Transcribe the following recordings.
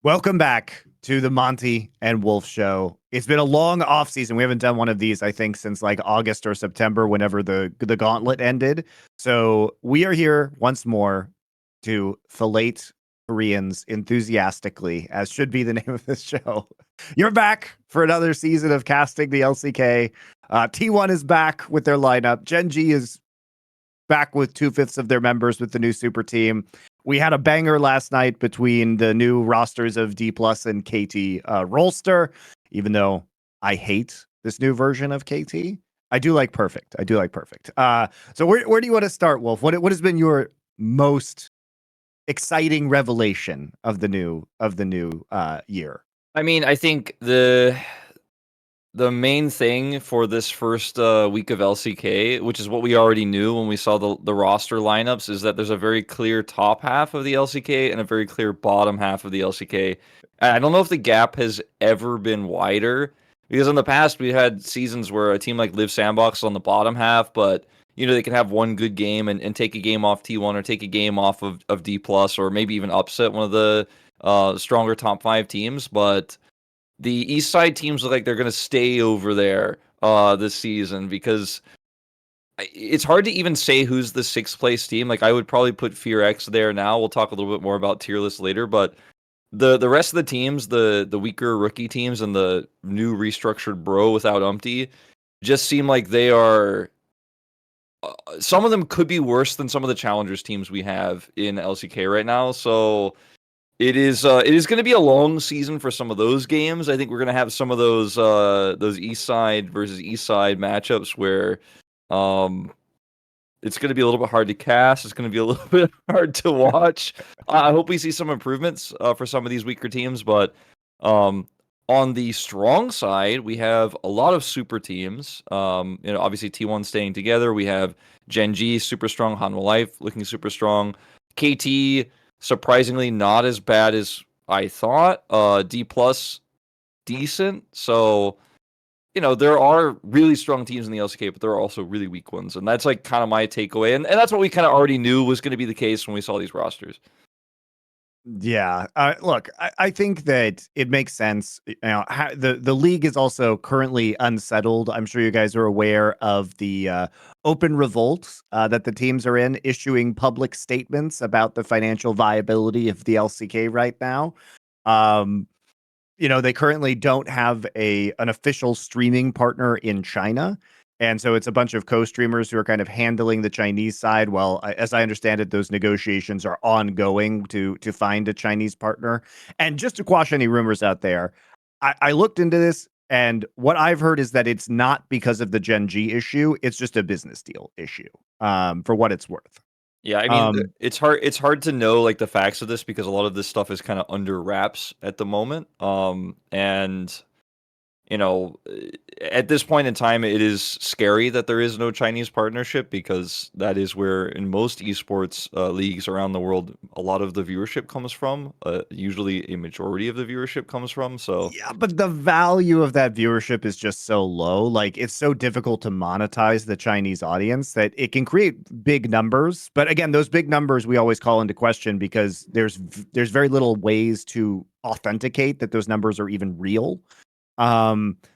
Welcome back to the Monte and Wolf Show. It's been a long off season. We haven't done one of these, I think, since like August or September, whenever the gauntlet ended. So we are here once more to fillet Koreans enthusiastically, as should be the name of this show. You're back for another season of casting the LCK. T1 is back with their lineup. Gen.G is back with 2/5 of their members with the new super team. We had a banger last night between the new rosters of Dplus and KT Rolster, even though I hate this new version of KT. I do like Perfect. So where do you want to start, Wolf? What has been your most exciting revelation of the new year? I mean, I think the main thing for this first week of LCK, which is what we already knew when we saw the roster lineups, is that there's a very clear top half of the LCK and a very clear bottom half of the LCK. I don't know if the gap has ever been wider, because in the past we had seasons where a team like Live Sandbox is on the bottom half, but they can have one good game and take a game off T1 or take a game off of Dplus, or maybe even upset one of the stronger top 5 teams. But the East Side teams look like they're going to stay over there this season, because it's hard to even say who's the 6th place team. Like, I would probably put FearX there now. We'll talk a little bit more about tier list later, but the rest of the teams, the weaker rookie teams and the new restructured Bro without Umpty, just seem like they are... some of them could be worse than some of the challengers teams we have in LCK right now, so... It is going to be a long season for some of those games. I think we're going to have some of those East Side versus East Side matchups where it's going to be a little bit hard to cast. It's going to be a little bit hard to watch. I hope we see some improvements for some of these weaker teams. But on the strong side, we have a lot of super teams. Obviously T1 staying together. We have Gen.G super strong, Hanwha Life looking super strong, KT surprisingly not as bad as I thought. Dplus decent. So, there are really strong teams in the LCK, but there are also really weak ones. And that's like kind of my takeaway. And that's what we kind of already knew was going to be the case when we saw these rosters. Yeah. Look, I think that it makes sense. The league is also currently unsettled. I'm sure you guys are aware of the open revolt that the teams are in, issuing public statements about the financial viability of the LCK right now. They currently don't have an official streaming partner in China. And so it's a bunch of co-streamers who are kind of handling the Chinese side. Well, as I understand it, those negotiations are ongoing to find a Chinese partner. And just to quash any rumors out there, I looked into this, and what I've heard is that it's not because of the Gen.G issue. It's just a business deal issue, for what it's worth. Yeah, I mean, it's hard to know like the facts of this, because a lot of this stuff is kind of under wraps at the moment. And at this point in time, it is scary that there is no Chinese partnership, because that is where, in most esports leagues around the world, a lot of the viewership comes from. Usually a majority of the viewership comes from. So yeah, but the value of that viewership is just so low. Like, it's so difficult to monetize the Chinese audience that it can create big numbers. But again, those big numbers we always call into question, because there's very little ways to authenticate that those numbers are even real.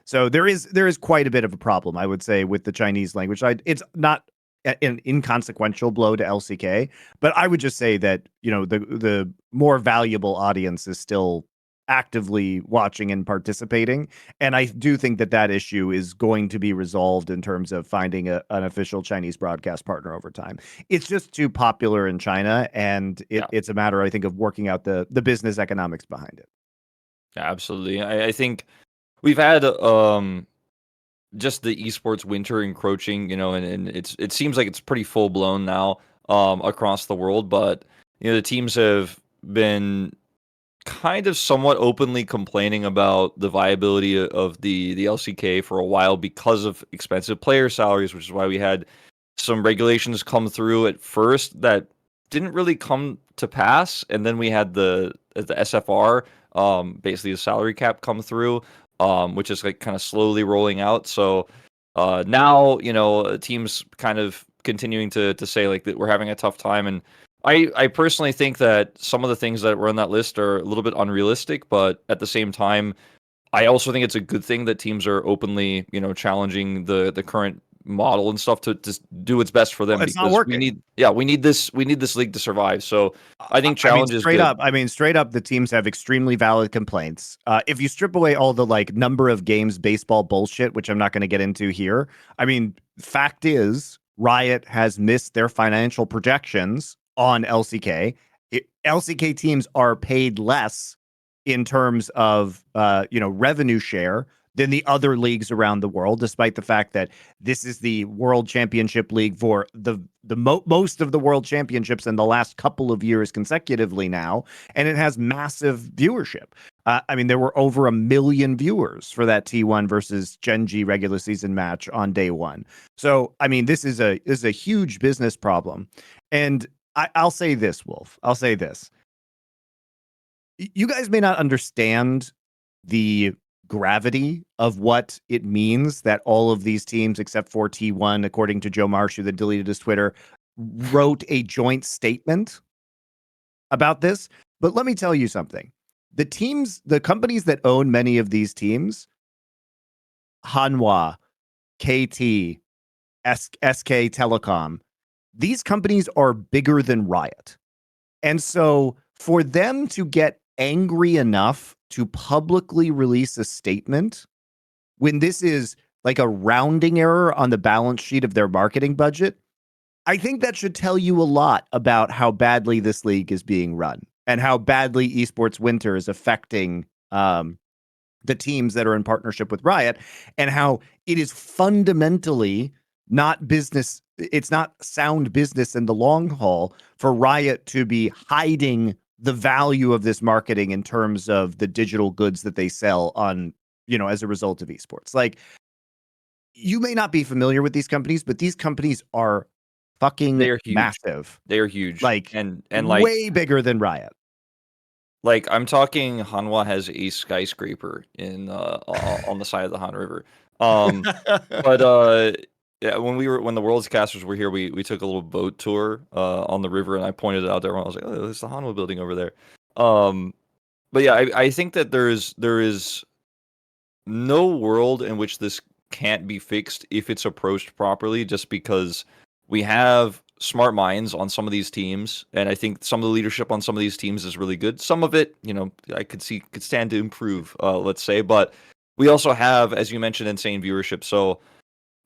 So there is quite a bit of a problem, I would say, with the Chinese language side. It's not an inconsequential blow to LCK, but I would just say that, the more valuable audience is still actively watching and participating. And I do think that issue is going to be resolved in terms of finding an official Chinese broadcast partner over time. It's just too popular in China, and it's a matter, I think, of working out the business economics behind it. Yeah, absolutely. I think we've had just the esports winter encroaching, and it seems like it's pretty full blown now across the world. But the teams have been kind of somewhat openly complaining about the viability of the LCK for a while, because of expensive player salaries, which is why we had some regulations come through at first that didn't really come to pass, and then we had the SFR, basically a salary cap, come through, which is like kind of slowly rolling out. So now, teams kind of continuing to say like that we're having a tough time, and I personally think that some of the things that were on that list are a little bit unrealistic, but at the same time, I also think it's a good thing that teams are openly, challenging the current model and stuff to do what's best for Well, them it's not because we working. need we need this league to survive. So I think I mean, challenge is good. straight up, the teams have extremely valid complaints. If you strip away all the like number of games baseball bullshit, which I'm not going to get into here, I mean, fact is, Riot has missed their financial projections on LCK. LCK teams are paid less in terms of revenue share than the other leagues around the world, despite the fact that this is the World Championship League for the most of the World Championships in the last couple of years consecutively now, and it has massive viewership. I mean, there were over 1 million viewers for that T1 versus Gen.G regular season match on day one. So, I mean, this is a huge business problem, and I'll say this, Wolf. I'll say this. You guys may not understand the gravity of what it means that all of these teams, except for T1, according to Joe Marsh, who then deleted his Twitter, wrote a joint statement about this. But let me tell you something. The companies that own many of these teams, Hanwha, KT, SK Telecom, these companies are bigger than Riot. And so for them to get angry enough to publicly release a statement when this is like a rounding error on the balance sheet of their marketing budget, I think that should tell you a lot about how badly this league is being run and how badly esports winter is affecting the teams that are in partnership with Riot, and how it is fundamentally not business. It's not sound business in the long haul for Riot to be hiding the value of this marketing in terms of the digital goods that they sell on, as a result of esports. Like, you may not be familiar with these companies, but these companies are fucking They are huge. massive. They are huge, Like, and way bigger than Riot. like I'm talking, Hanwha has a skyscraper in on the side of the Han River. But yeah, when the World's Casters were here, we took a little boat tour on the river, and I pointed it out to everyone. I was like, "Oh, there's the Hanwha building over there." Um, but yeah, I think that there is no world in which this can't be fixed if it's approached properly, just because we have smart minds on some of these teams, and I think some of the leadership on some of these teams is really good. Some of it, I could stand to improve, let's say, but we also have, as you mentioned, insane viewership. So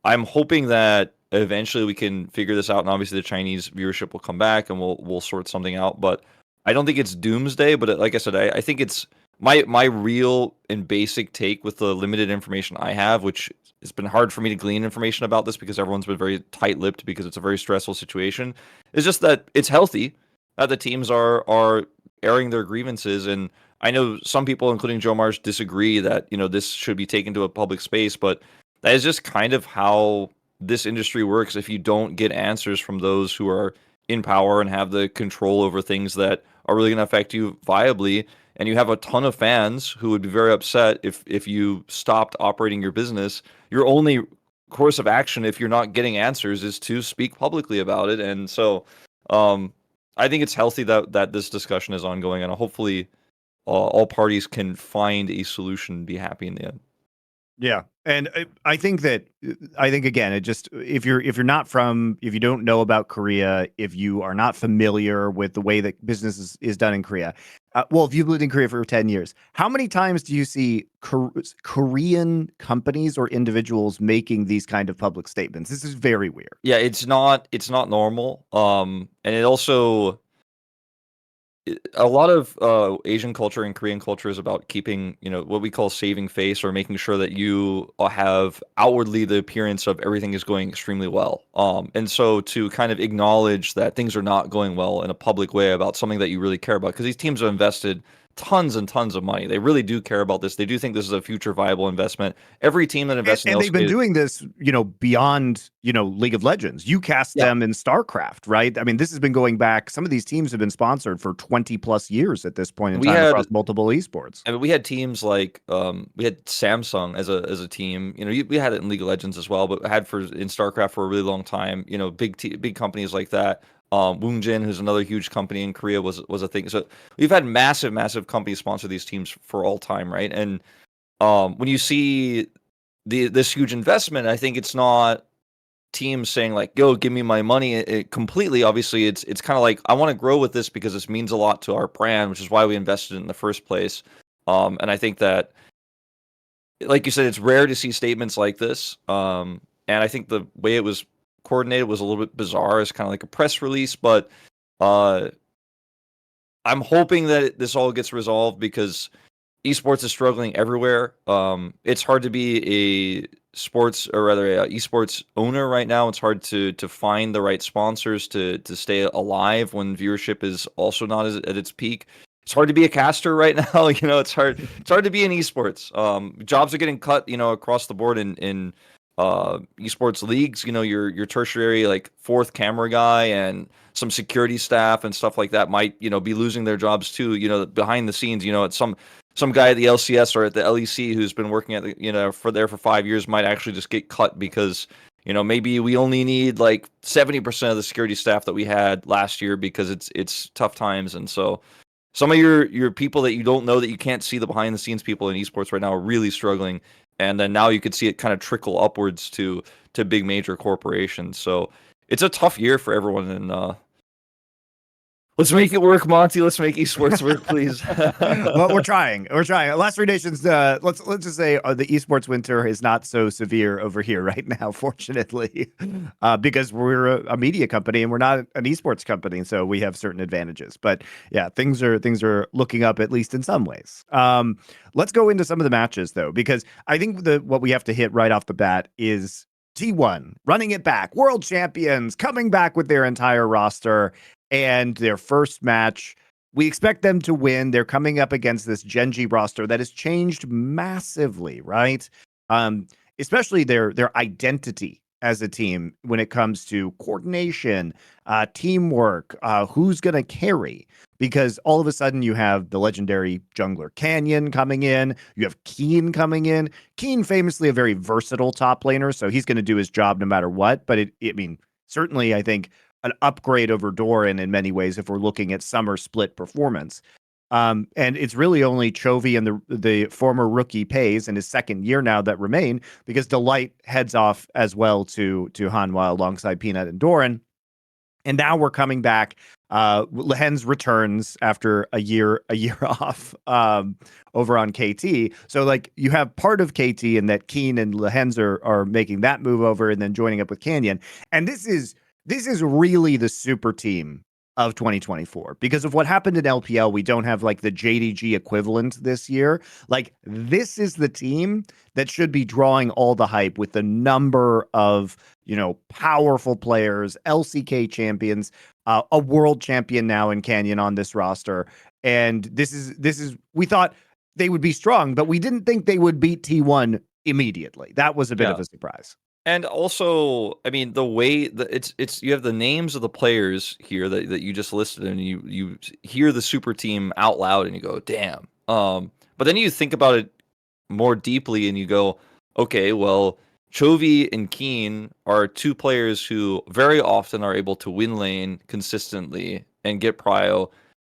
I'm hoping that eventually we can figure this out, and obviously the Chinese viewership will come back, and we'll sort something out. But I don't think it's doomsday. But like I said, I think it's my real and basic take with the limited information I have, which it's been hard for me to glean information about this because everyone's been very tight-lipped because it's a very stressful situation. Is just that it's healthy that the teams are airing their grievances, and I know some people, including Joe Marsh, disagree that this should be taken to a public space, but that is just kind of how this industry works. If you don't get answers from those who are in power and have the control over things that are really going to affect you viably, and you have a ton of fans who would be very upset if you stopped operating your business, your only course of action, if you're not getting answers, is to speak publicly about it. And so I think it's healthy that this discussion is ongoing, and hopefully all parties can find a solution and be happy in the end. Yeah. And I think again, it just, if you don't know about Korea, if you are not familiar with the way that business is done in Korea, well, if you've lived in Korea for 10 years, how many times do you see Korean companies or individuals making these kind of public statements? This is very weird. Yeah, it's not normal. And it also, a lot of Asian culture and Korean culture is about keeping, what we call saving face, or making sure that you have outwardly the appearance of everything is going extremely well. And so to kind of acknowledge that things are not going well in a public way about something that you really care about, because these teams have invested tons and tons of money. They really do care about this. They do think this is a future viable investment. Every team that invests in And they've been LCK, doing this, beyond, League of Legends. You cast yeah, them in StarCraft, right? I mean, this has been going back. Some of these teams have been sponsored for 20 plus years at this point in we time had across multiple esports. I mean, we had teams like we had Samsung as a team. We had it in League of Legends as well, but had in StarCraft for a really long time. Big companies like that. Woongjin, who's another huge company in Korea, was a thing. So we've had massive companies sponsor these teams for all time, right? And when you see this huge investment, I think it's not teams saying like, "Yo, give me my money." Completely, obviously, it's kind of like, I want to grow with this because this means a lot to our brand, which is why we invested in the first place. And I think that, like you said, it's rare to see statements like this. And I think the way it was coordinated was a little bit bizarre. It's kind of like a press release, but uh, I'm hoping that this all gets resolved because esports is struggling everywhere. It's hard to be a sports, or rather a esports owner right now. It's hard to find the right sponsors to stay alive when viewership is also not at its peak. It's hard to be a caster right now. It's hard to be in esports. Jobs are getting cut, across the board in esports leagues. Your tertiary, like, fourth camera guy and some security staff and stuff like that might, be losing their jobs too. Behind the scenes, it's some guy at the LCS or at the LEC who's been working at for 5 years might actually just get cut because maybe we only need like 70% of the security staff that we had last year because it's tough times. And so some of your people that you don't know, that you can't see the behind the scenes people in esports right now, are really struggling. And then now you could see it kind of trickle upwards to big major corporations. So it's a tough year for everyone, and let's make it work, Monty. Let's make esports work, please. Well, we're trying. Last Three Nations. Let's just say the esports winter is not so severe over here right now, fortunately, because we're a media company and we're not an esports company, so we have certain advantages. But yeah, things are looking up, at least in some ways. Let's go into some of the matches though, because I think what we have to hit right off the bat is T1 running it back, world champions coming back with their entire roster. And their first match, we expect them to win. They're coming up against this Gen.G roster that has changed massively, right? Especially their identity as a team when it comes to coordination, teamwork, who's going to carry. Because all of a sudden you have the legendary jungler Canyon coming in. You have Kiin coming in. Kiin, famously a very versatile top laner, so he's going to do his job no matter what. But certainly I think an upgrade over Doran in many ways if we're looking at summer split performance. And it's really only Chovy and the former rookie Peyz in his second year now that remain, because Delight heads off as well to Hanwha alongside Peanut and Doran. And now we're coming back. Lehends returns after a year off over on KT. So like you have part of KT in that Kiin and Lehends are making that move over and then joining up with Canyon. And this is really the super team of 2024 because of what happened in LPL. We don't have like the JDG equivalent this year. Like, this is the team that should be drawing all the hype with the number of, powerful players, LCK champions, a world champion now in Canyon on this roster. And this is we thought they would be strong, but we didn't think they would beat T1 immediately. That was a bit of a surprise. And also, I mean, the way that it's you have the names of the players here that you just listed, and you hear the super team out loud, and you go, "Damn!" But then you think about it more deeply, and you go, "Okay, well, Chovy and Kiin are two players who very often are able to win lane consistently and get prio.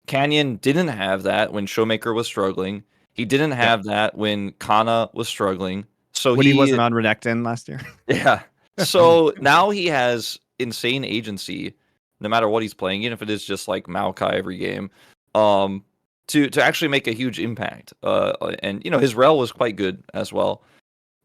Canyon didn't have that when Showmaker was struggling. He didn't have that when Kana was struggling. So when he wasn't on Renekton last year." Yeah. So now he has insane agency, no matter what he's playing, even if it is just like Maokai every game, to actually make a huge impact. And his rel was quite good as well.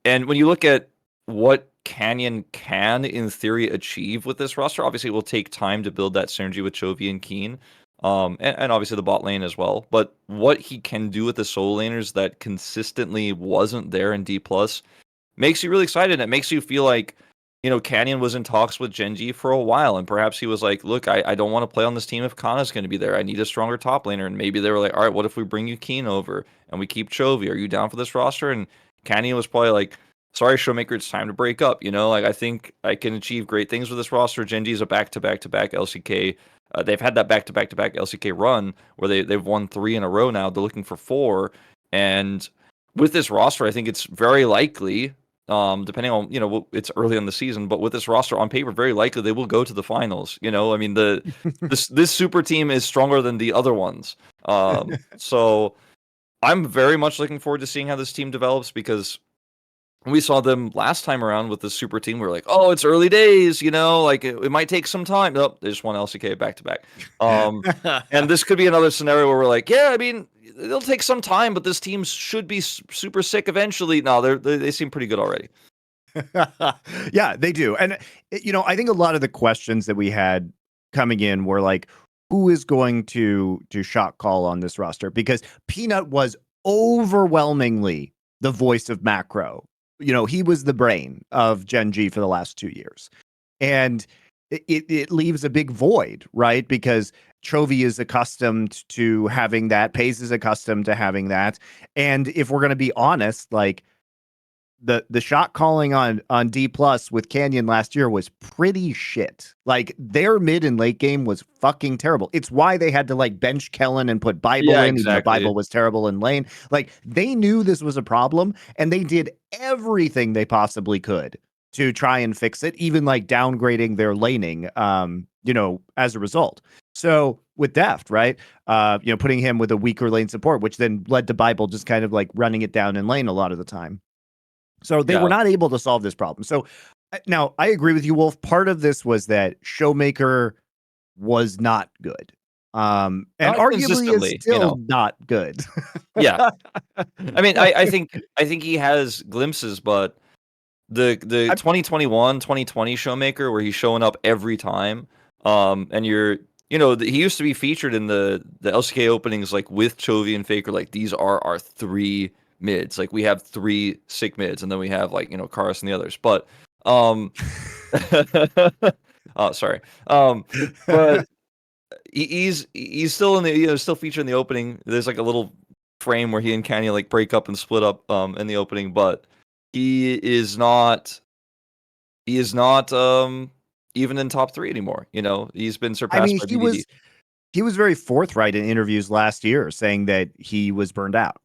And when you look at what Canyon can, in theory, achieve with this roster, obviously it will take time to build that synergy with Chovy and Kiin. And obviously the bot lane as well. But what he can do with the solo laners that consistently wasn't there in Dplus makes you really excited. It makes you feel like, Canyon was in talks with Gen.G for a while, and perhaps he was like, look, I don't want to play on this team if Kana's going to be there. I need a stronger top laner. And maybe they were like, all right, what if we bring you Kiin over and we keep Chovy? Are you down for this roster? And Canyon was probably like, sorry, Showmaker, it's time to break up. Like, I think I can achieve great things with this roster. Gen.G is a back-to-back-to-back LCK. They've had that back-to-back-to-back LCK run where they've won 3 in a row now. They're looking for 4. And with this roster, I think it's very likely depending on, it's early in the season, but with this roster on paper, very likely they will go to the finals. I mean, this super team is stronger than the other ones. So I'm very much looking forward to seeing how this team develops, because we saw them last time around with the super team. We were like, oh, it's early days, like it might take some time. Nope, they just won LCK back to back. And this could be another scenario where we're like, yeah, I mean, it'll take some time, but this team should be super sick eventually. No, they seem pretty good already. Yeah, they do. And, I think a lot of the questions that we had coming in were like, who is going to shot call on this roster? Because Peanut was overwhelmingly the voice of macro. He was the brain of Gen.G for the last 2 years. And it leaves a big void, right? Because Chovy is accustomed to having that. Peyz is accustomed to having that. And if we're going to be honest, like, the shot calling on Dplus with Canyon last year was pretty shit. Like, their mid and late game was fucking terrible. It's why they had to like bench Kellen and put Bible in, exactly. even though Bible was terrible in lane. Like, they knew this was a problem, and they did everything they possibly could to try and fix it, even like downgrading their laning, as a result. So with Deft, right, putting him with a weaker lane support, which then led to Bible just kind of like running it down in lane a lot of the time. So they were not able to solve this problem. So now I agree with you, Wolf. Part of this was that Showmaker was not good. And Not arguably is still not good. Yeah. I mean, I think he has glimpses, but the 2021, 2020 Showmaker, where he's showing up every time, and he used to be featured in the LCK openings, like with Chovy and Faker, like these are our 3 mids. Like, we have 3 sick mids, and then we have like, Karis and the others. But oh, sorry. But he's still in the still featured in the opening. There's like a little frame where he and Canyon like break up and split up in the opening, but he is not even in top 3 anymore. He's been surpassed by BDD. He was very forthright in interviews last year saying that he was burned out,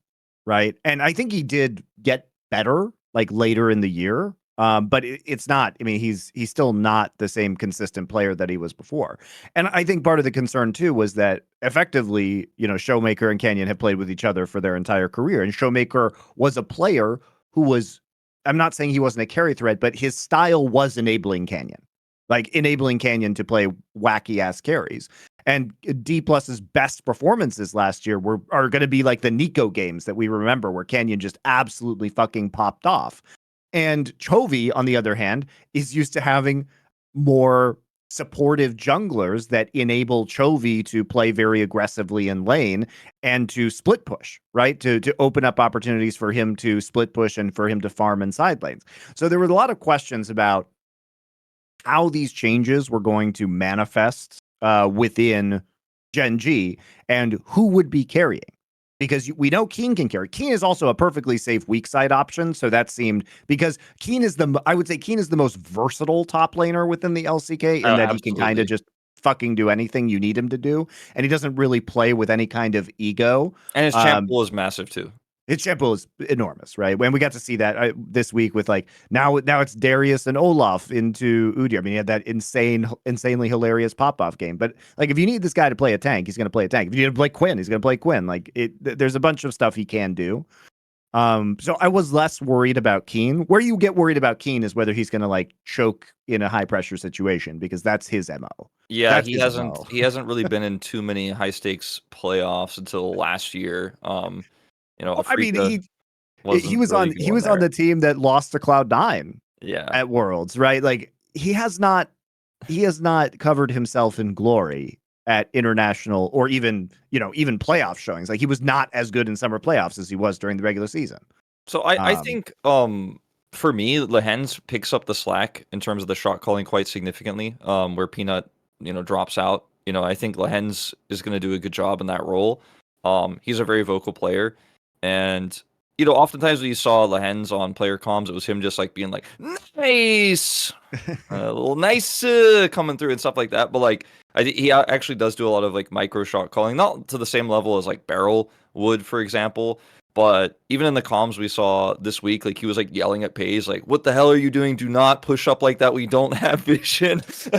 right? And I think he did get better like later in the year. But it's not, I mean, he's still not the same consistent player that he was before. And I think part of the concern too was that effectively, Showmaker and Canyon have played with each other for their entire career. And Showmaker was a player who was, I'm not saying he wasn't a carry threat, but his style was enabling Canyon to play wacky ass carries. And Dplus's best performances last year are going to be like the Nico games that we remember, where Canyon just absolutely fucking popped off. And Chovy, on the other hand, is used to having more supportive junglers that enable Chovy to play very aggressively in lane and to split push, right? To open up opportunities for him to split push and for him to farm in side lanes. So there were a lot of questions about how these changes were going to manifest within Gen.G and who would be carrying. Because we know Kiin can carry. Kiin is also a perfectly safe weak side option. So that seemed, because Kiin is the most versatile top laner within the LCK, in that he can kind of just fucking do anything you need him to do. And he doesn't really play with any kind of ego. And his champ pool is massive too. His champ pool is enormous, right? When we got to see that this week with like, now it's Darius and Olaf into Udyr. I mean, he had that insanely hilarious pop-off game. But like, if you need this guy to play a tank, he's going to play a tank. If you need to play Quinn, he's going to play Quinn. Like, there's a bunch of stuff he can do. So I was less worried about Kiin. Where you get worried about Kiin is whether he's going to like choke in a high pressure situation, because that's his MO. Yeah, he hasn't really been in too many high stakes playoffs until last year. I mean, he was on the team that lost to Cloud9 at Worlds, right? Like, he has not covered himself in glory at international or even playoff showings. Like, he was not as good in summer playoffs as he was during the regular season. So I think for me, Lehends picks up the slack in terms of the shot calling quite significantly, where Peanut drops out. I think Lehends is going to do a good job in that role. He's a very vocal player. And, oftentimes when you saw Lehends on player comms, it was him just like being like, nice, a little nice coming through and stuff like that. But like, I think he actually does do a lot of like micro shot calling, not to the same level as like Barrel would, for example. But even in the comms we saw this week, like he was like yelling at Peyz, like, "What the hell are you doing? Do not push up like that. We don't have vision." He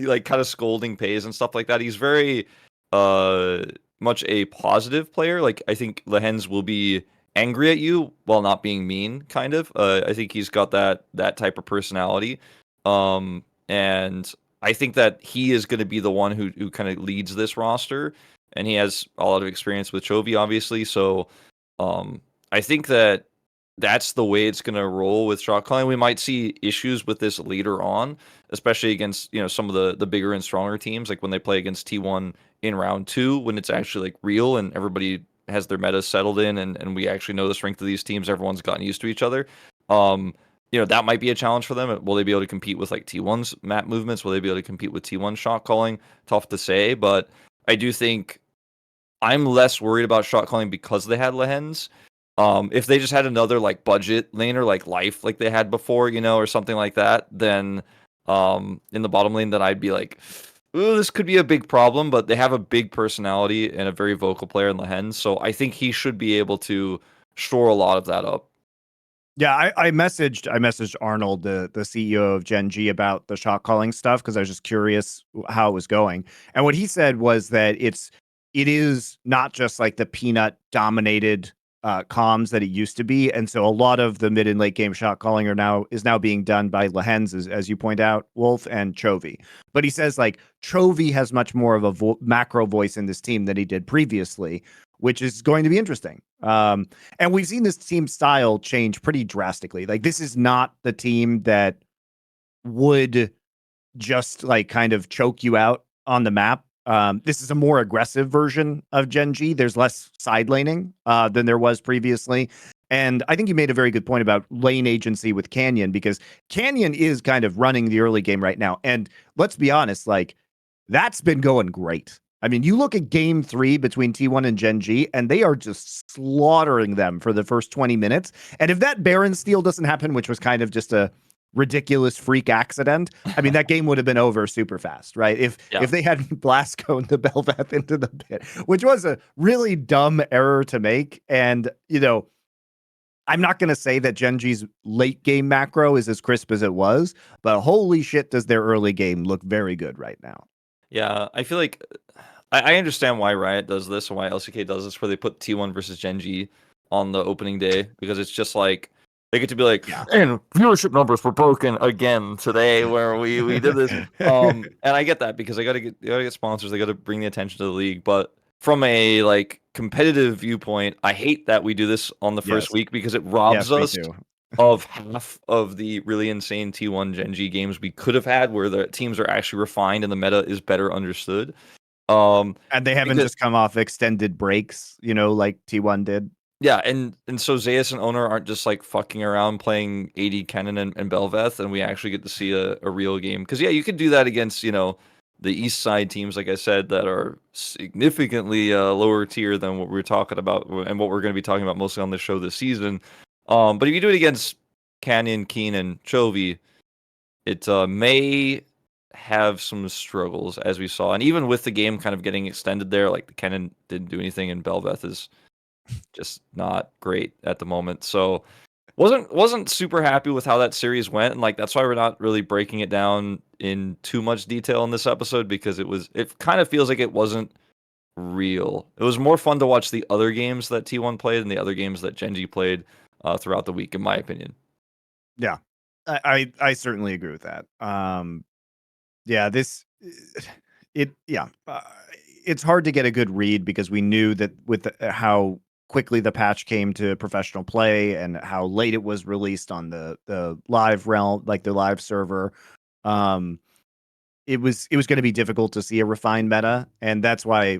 like kind of scolding Peyz and stuff like that. He's very much a positive player. Like I think Lehends will be angry at you while not being mean, kind of. I think he's got that type of personality. And I think that he is going to be the one who kind of leads this roster, and he has a lot of experience with Chovy, obviously. So, I think that that's the way it's going to roll with shot calling. We might see issues with this later on, especially against some of the bigger and stronger teams, like when they play against T1 in round 2, when it's actually like real and everybody has their meta settled in, and we actually know the strength of these teams. Everyone's gotten used to each other. That might be a challenge for them. Will they be able to compete with like T1's map movements? Will they be able to compete with T1 shot calling? Tough to say, but I do think I'm less worried about shot calling because they had Lehends. If they just had another like budget laner like Life like they had before, or something like that, then in the bottom lane, then I'd be like, ooh, this could be a big problem. But they have a big personality and a very vocal player in Lehends, so I think he should be able to shore a lot of that up. Yeah, I messaged Arnold, the CEO of Gen.G, about the shot calling stuff because I was just curious how it was going. And what he said was that it is not just like the peanut dominated comms that it used to be, and so a lot of the mid and late game shot calling is now being done by Lehends, as you point out, Wolf and Chovy. But he says like Chovy has much more of a macro voice in this team than he did previously, which is going to be interesting. And we've seen this team style change pretty drastically. Like this is not the team that would just like kind of choke you out on the map. This is a more aggressive version of Gen.G. There's less side laning than there was previously. And I think you made a very good point about lane agency with Canyon, because Canyon is kind of running the early game right now. And let's be honest, like that's been going great. I mean, you look at game 3 between T1 and Gen.G, and they are just slaughtering them for the first 20 minutes. And if that Baron steal doesn't happen, which was kind of just a ridiculous freak accident, I mean, that game would have been over super fast, right? If they had Blasco the Bel'Veth into the pit, which was a really dumb error to make. And, I'm not going to say that Gen.G's late game macro is as crisp as it was, but holy shit, does their early game look very good right now. Yeah, I feel like I understand why Riot does this and why LCK does this, where they put T1 versus Gen.G on the opening day, because it's just like they get to be like, and viewership numbers were broken again today where we did this. And I get that because they gotta get sponsors, they gotta bring the attention to the league. But from a like competitive viewpoint, I hate that we do this on the first week because it robs us of half of the really insane T1 Gen.G games we could have had, where the teams are actually refined and the meta is better understood. And they haven't just come off extended breaks, like T1 did. Yeah, and so Zeus and Owner aren't just like fucking around playing AD Kennen and Bel'Veth, and we actually get to see a real game. Because yeah, you could do that against the East Side teams, like I said, that are significantly lower tier than what we're talking about and what we're going to be talking about mostly on the show this season. But if you do it against Canyon, Kiin, and Chovy, it may have some struggles, as we saw. And even with the game kind of getting extended there, like the Kennen didn't do anything, and Bel'Veth is just not great at the moment. So wasn't super happy with how that series went, and like that's why we're not really breaking it down in too much detail in this episode, because it kind of feels like it wasn't real. It was more fun to watch the other games that T1 played and the other games that Gen.G played throughout the week, in my opinion. Yeah, I certainly agree with that. Yeah, it's hard to get a good read because we knew that with how quickly the patch came to professional play and how late it was released on the live realm, like the live server. It was going to be difficult to see a refined meta, and that's why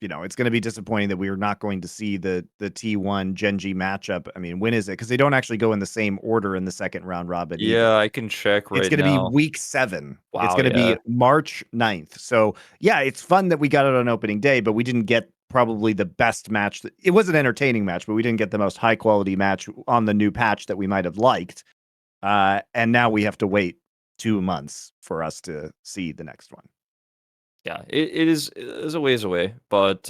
it's going to be disappointing that we are not going to see the T1 Gen.G matchup. I mean, when is it? Because they don't actually go in the same order in the second round robin. Yeah, either. I can check right now. It's going to be week 7. Wow, it's going to be March 9th. So yeah, it's fun that we got it on opening day, but we didn't get probably the best match. It was an entertaining match, but we didn't get the most high quality match on the new patch that we might have liked. And now we have to wait 2 months for us to see the next one. Yeah, it is a ways away, but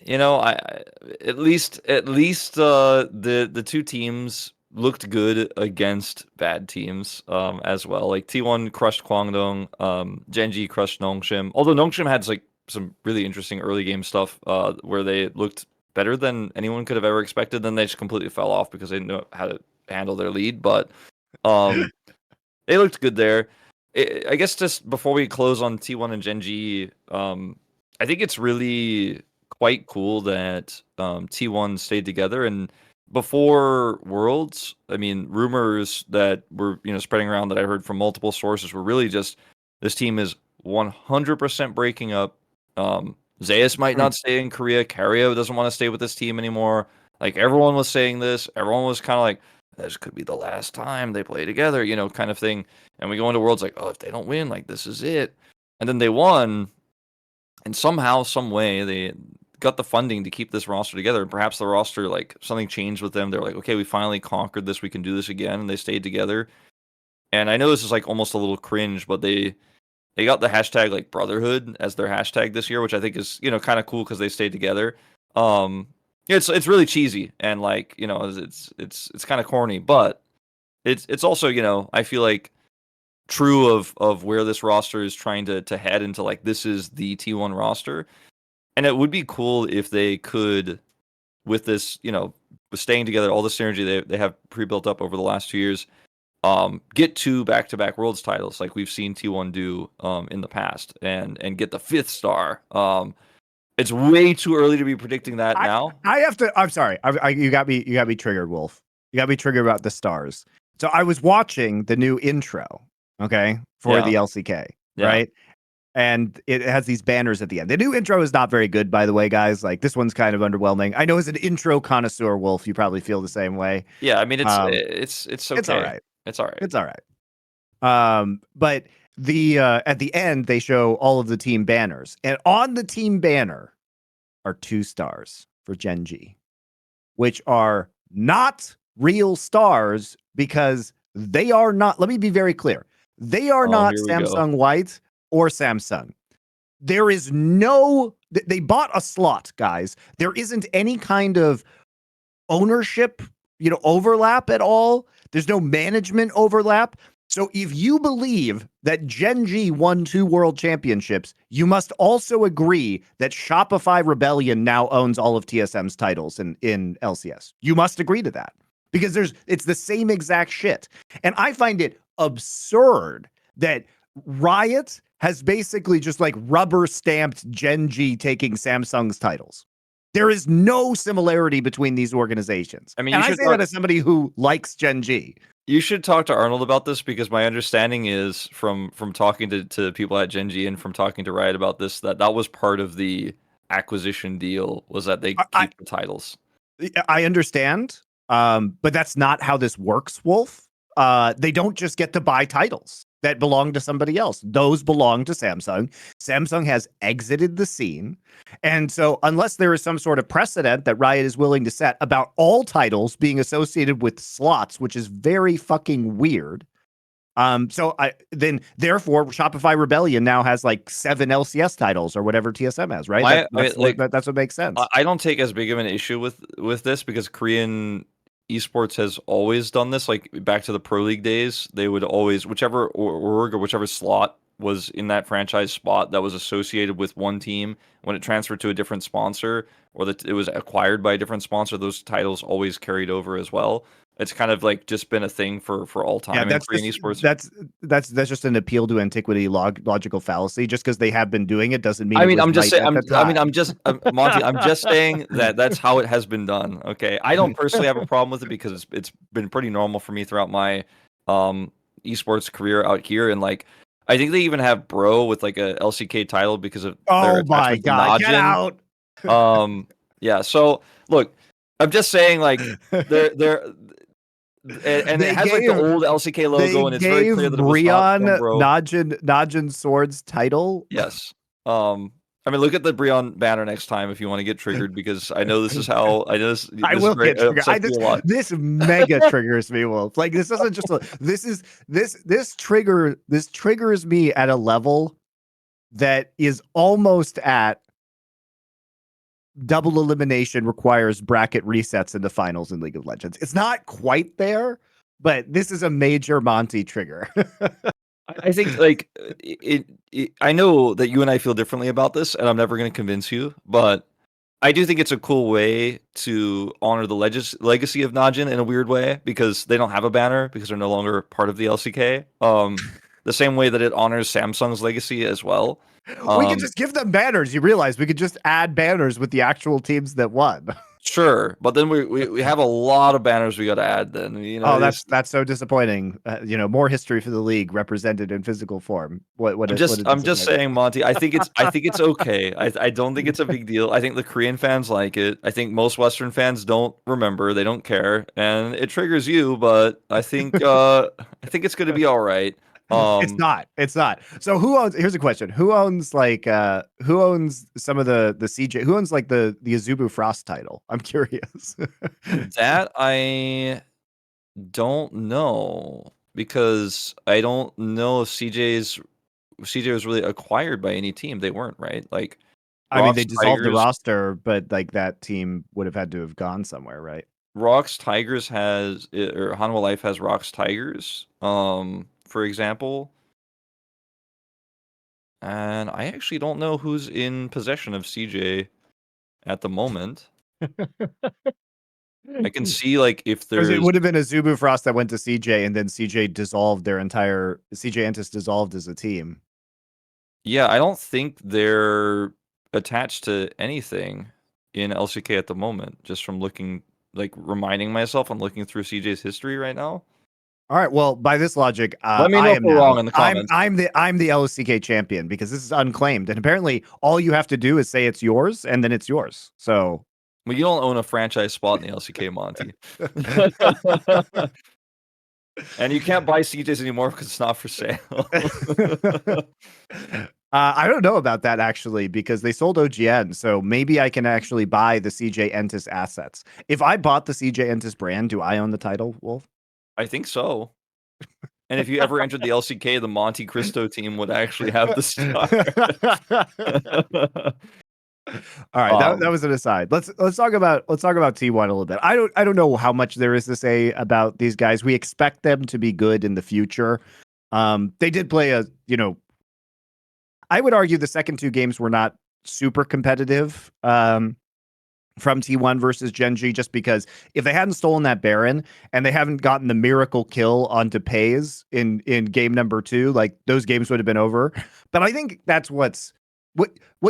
You know, at least the two teams looked good against bad teams as well. Like T1 crushed Kwangdong, Gen.G crushed Nongshim. Although Nongshim had like some really interesting early game stuff where they looked better than anyone could have ever expected. Then they just completely fell off because they didn't know how to handle their lead. But they looked good there. I guess just before we close on T1 and Gen.G, I think it's really quite cool that T1 stayed together. And before Worlds, I mean, rumors that were spreading around that I heard from multiple sources were really just this team is 100% breaking up. Zeus might not stay in Korea. Karyo doesn't want to stay with this team anymore. Like everyone was saying this. Everyone was kind of like, this could be the last time they play together, kind of thing. And we go into Worlds like, oh, if they don't win, like this is it. And then they won, and somehow, some way, they got the funding to keep this roster together. And perhaps the roster, like something changed with them. They're like, okay, we finally conquered this. We can do this again. And they stayed together. And I know this is like almost a little cringe, but they got the hashtag like brotherhood as their hashtag this year, which I think is kind of cool because they stayed together. It's really cheesy and like it's kind of corny, but it's also I feel like true of where this roster is trying to head into. Like this is the T1 roster, and it would be cool if they could, with this with staying together, all the synergy they have pre-built up over the last 2 years, get 2 back-to-back Worlds titles like we've seen T1 do in the past, and get the 5th star. It's way too early to be predicting that now. I have to. I'm sorry. You got me triggered, Wolf. You got me triggered about the stars. So I was watching the new intro, okay, for the LCK, right? And it has these banners at the end. The new intro is not very good, by the way, guys. Like this one's kind of underwhelming. I know as an intro connoisseur, Wolf, you probably feel the same way. Yeah, I mean it's okay. It's all right. It's all right. It's all right. But the at the end they show all of the team banners, and on the team banner are 2 stars for Gen.G, which are not real stars because they are not. Let me be very clear. They are not Samsung White or Samsung. There is no. They bought a slot, guys. There isn't any kind of ownership, overlap at all. There's no management overlap. So if you believe that Gen.G won 2 world championships, you must also agree that Shopify Rebellion now owns all of TSM's titles in LCS. You must agree to that because it's the same exact shit. And I find it absurd that Riot has basically just like rubber stamped Gen.G taking Samsung's titles. There is no similarity between these organizations. I mean, and I say that as somebody who likes Gen.G. You should talk to Arnold about this because my understanding is from talking to people at Gen.G and from talking to Riot about this that was part of the acquisition deal was that they keep the titles. I understand, but that's not how this works, Wolf. They don't just get to buy titles that belong to somebody else. Those belong to Samsung. Samsung has exited the scene. And so unless there is some sort of precedent that Riot is willing to set about all titles being associated with slots, which is very fucking weird. Therefore Shopify Rebellion now has like 7 LCS titles or whatever TSM has, right? That's what makes sense. I don't take as big of an issue with this because Korean esports has always done this. Like back to the Pro League days, they would always, whichever org or whichever slot was in that franchise spot that was associated with one team, when it transferred to a different sponsor or that it was acquired by a different sponsor, those titles always carried over as well. It's kind of like just been a thing for all time in Korean esports. That's just an appeal to antiquity, logical fallacy. Just because they have been doing it doesn't mean. I'm just saying, Monty. I'm just saying that's how it has been done. Okay, I don't personally have a problem with it because it's been pretty normal for me throughout my esports career out here, and like I think they even have Bro with like a LCK title because of their my god, get out. Yeah. So look, I'm just saying like they're. And it has like the old LCK logo, and it's very clear that it was Najin Sword's title. Yes. I mean, look at the Brion banner next time if you want to get triggered, because I know this is how I know this. I will get triggered. This mega triggers me, Wolf. Like this isn't just this triggers me at a level that is almost at double elimination requires bracket resets in the finals in League of Legends. It's not quite there, but this is a major Monte trigger. I think like I know that you and I feel differently about this, and I'm never going to convince you, but I do think it's a cool way to honor the legacy of Najin in a weird way, because they don't have a banner because they're no longer part of the LCK. The same way that it honors Samsung's legacy as well. We could just give them banners. You realize we could just add banners with the actual teams that won. Sure, but then we have a lot of banners we got to add. Then Oh, that's so disappointing. More history for the league represented in physical form. I'm just saying, Monte. I think it's okay. I don't think it's a big deal. I think the Korean fans like it. I think most Western fans don't remember. They don't care, and it triggers you. But I think it's going to be all right. It's not. So who owns? Here's a question: Who owns who owns some of the CJ? Who owns like the Azubu Frost title? I'm curious. That I don't know, because I don't know if CJ was really acquired by any team. They weren't, right? Like, I mean, they Rox dissolved the Tigers, roster, but like that team would have had to have gone somewhere, right? Rox Tigers has, or Hanwha Life has Rox Tigers, for example. And I actually don't know who's in possession of CJ at the moment. I can see like if Because it there's, would have been a Zubu Frost that went to CJ, and then CJ dissolved their entire CJ Entus dissolved as a team. yeah, I don't think they're attached to anything in LCK at the moment, just from looking, like reminding myself, I'm looking through CJ's history right now. All right. Well, by this logic, Let me I know if am we're now. wrong in the comments. I'm the LCK champion because this is unclaimed, and apparently all you have to do is say it's yours, and then it's yours. So, Well, you don't own a franchise spot in the LCK, Monte. And you can't buy CJs anymore because it's not for sale. I don't know about that actually because they sold OGN, so maybe I can actually buy the CJ Entus assets. If I bought the CJ Entus brand, do I own the title, Wolf? I think so. And if you ever entered the LCK, the MonteCristo team would actually have the star. All right, that was an aside. Let's talk about T1 a little bit. I don't know how much there is to say about these guys. We expect them to be good in the future. They did play I would argue the second two games were not super competitive. From T1 versus Gen.G, just because if they hadn't stolen that Baron and they haven't gotten the miracle kill onto Peyz in game number 2, like those games would have been over. But I think that's what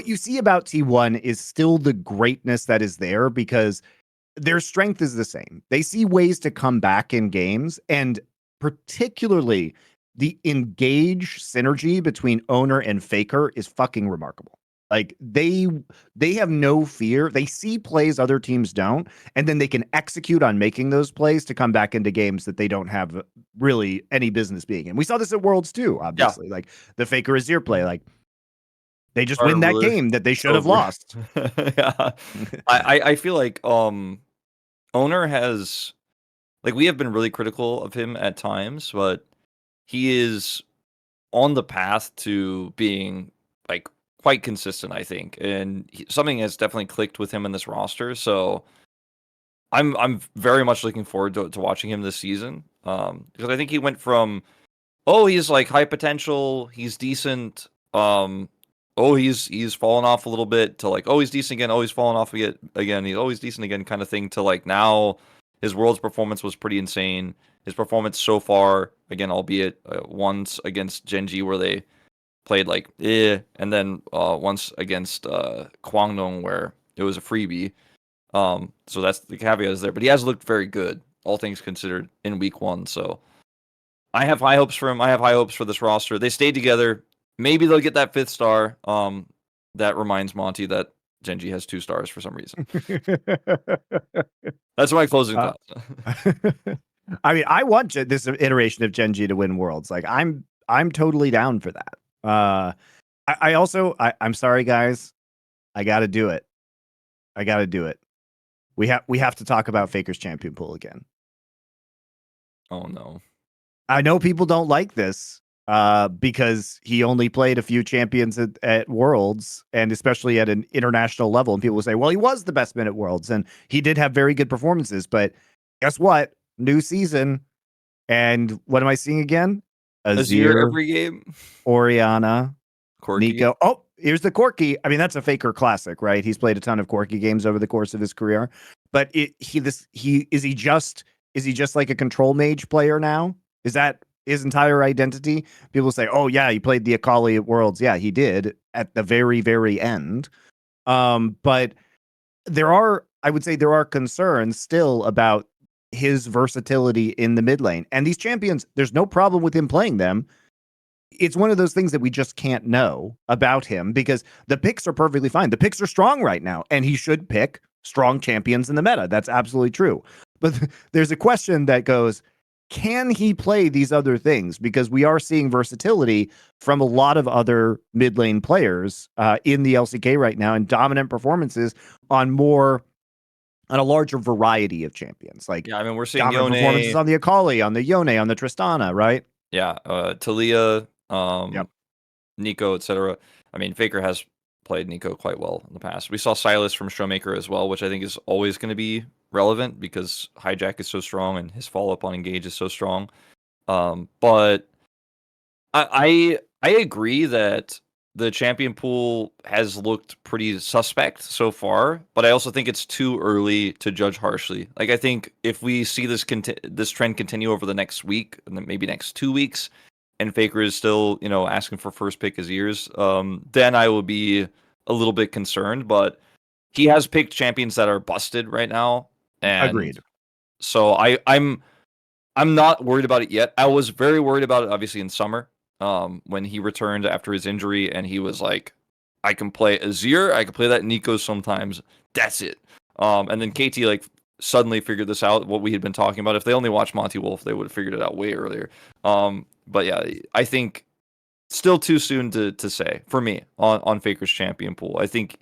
you see about T1 is still the greatness that is there, because their strength is the same. They see ways to come back in games, and particularly the engage synergy between owner and faker is fucking remarkable. Like they have no fear. They see plays other teams don't, and then they can execute on making those plays to come back into games that they don't have really any business being in. We saw this at Worlds too, obviously. Yeah. Like the Faker Azir play, like they just win that game that they should have lost. Yeah. I feel like owner has, like, we have been really critical of him at times, but he is on the path to being like quite consistent, I think, and something has definitely clicked with him in this roster. So I'm very much looking forward to watching him this season, because I think he went from, oh, he's like high potential, he's decent, oh, he's fallen off a little bit, to like, oh, he's decent again, oh, he's fallen off again, he's always decent again, kind of thing, to like now his Worlds performance was pretty insane. His performance so far, again, albeit once against Gen.G where they played like and then once against Kwangdong where it was a freebie. So that's the caveat is there, but he has looked very good, all things considered, in week 1. So I have high hopes for him. I have high hopes for this roster. They stayed together. Maybe they'll get that 5th star. That reminds Monte that Gen.G has 2 stars for some reason. That's my closing thought. I mean, I want this iteration of Gen.G to win Worlds. Like I'm totally down for that. I'm sorry, guys. I got to do it. We have to talk about Faker's champion pool again. Oh no. I know people don't like this, because he only played a few champions at Worlds, and especially at an international level. And people will say, well, he was the best man at Worlds, and he did have very good performances. But guess what? New season. And what am I seeing again? Azir Azir, every game. Oriana, Corky. Nico. Oh, here's the Corky. I mean, that's a Faker classic, right? He's played a ton of Corky games over the course of his career. But is he just like a control mage player now? Is that his entire identity? People say, "Oh yeah, he played the Akali at Worlds." Yeah, he did at the very, very end. But I would say there are concerns still about his versatility in the mid lane. And these champions, there's no problem with him playing them. It's one of those things that we just can't know about him because the picks are perfectly fine. The picks are strong right now, and he should pick strong champions in the meta. That's absolutely true. But there's a question that goes, can he play these other things? Because we are seeing versatility from a lot of other mid lane players in the LCK right now, and dominant performances on a larger variety of champions. Like, Yeah, I mean, we're seeing dominant performances Yone. on the Akali, on the Yone, on the Tristana, right? Yeah, Talia, Yep. Nico, etc. I mean, Faker has played Nico quite well in the past. We saw Silas from Showmaker as well, which I think is always going to be relevant because Hijack is so strong and his follow-up on Engage is so strong. But I agree that the champion pool has looked pretty suspect so far, but I also think it's too early to judge harshly. Like, I think if we see this trend continue over the next week and then maybe next 2 weeks, and Faker is still, asking for first pick his ears, then I will be a little bit concerned. But he has picked champions that are busted right now, and Agreed. so I'm not worried about it yet. I was very worried about it, obviously, in summer, when he returned after his injury, and he was like, I can play Azir, I can play that Nico sometimes. That's it. And then KT like suddenly figured this out, what we had been talking about. If they only watched Monte Wolf, they would have figured it out way earlier. But yeah, I think still too soon to say for me on Faker's champion pool. I think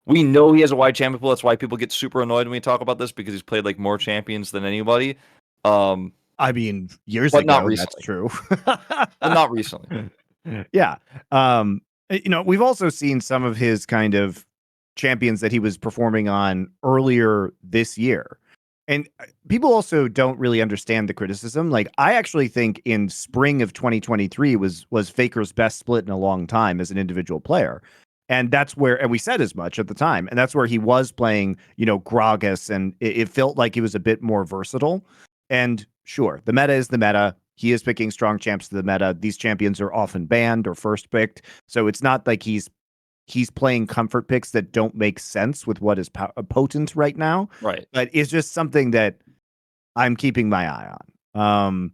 we know he has a wide champion pool. That's why people get super annoyed when we talk about this, because he's played like more champions than anybody. I mean, years But not ago, that's recently. true. But not recently. Yeah. We've also seen some of his kind of champions that he was performing on earlier this year. And people also don't really understand the criticism. Like, I actually think in spring of 2023 was Faker's best split in a long time as an individual player. And that's where, and we said as much at the time, and that's where he was playing, Gragas, and it felt like he was a bit more versatile. And sure, the meta is the meta. He is picking strong champs to the meta. These champions are often banned or first picked. So it's not like he's playing comfort picks that don't make sense with what is potent right now. Right. But it's just something that I'm keeping my eye on.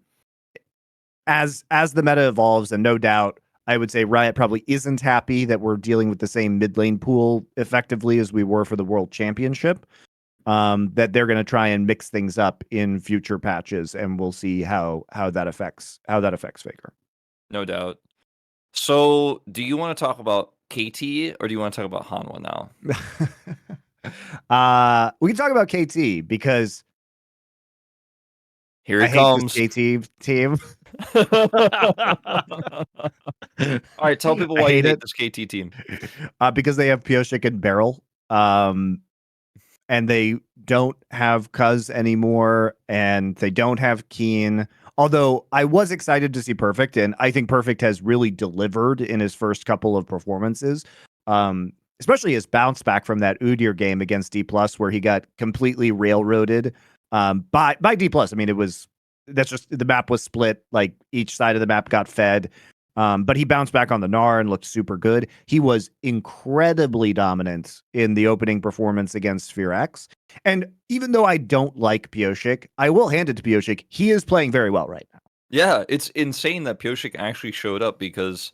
As the meta evolves, and no doubt, I would say Riot probably isn't happy that we're dealing with the same mid lane pool effectively as we were for the World Championship. That they're going to try and mix things up in future patches, and we'll see how that affects Faker. No doubt. So, do you want to talk about KT or do you want to talk about Hanwha now? We can talk about KT because Here I it hate comes. this KT team. All right, tell people why you hate this KT team. Because they have Pyosik and Beryl. And they don't have Cuz anymore, and they don't have Kiin. Although I was excited to see Perfect, and I think Perfect has really delivered in his first couple of performances. Especially his bounce back from that Udyr game against Dplus, where he got completely railroaded by Dplus. I mean, that's just the map was split, like each side of the map got fed. But he bounced back on the Gnar and looked super good. He was incredibly dominant in the opening performance against FearX. And even though I don't like Pyosik, I will hand it to Pyosik. He is playing very well right now. Yeah, it's insane that Pyosik actually showed up, because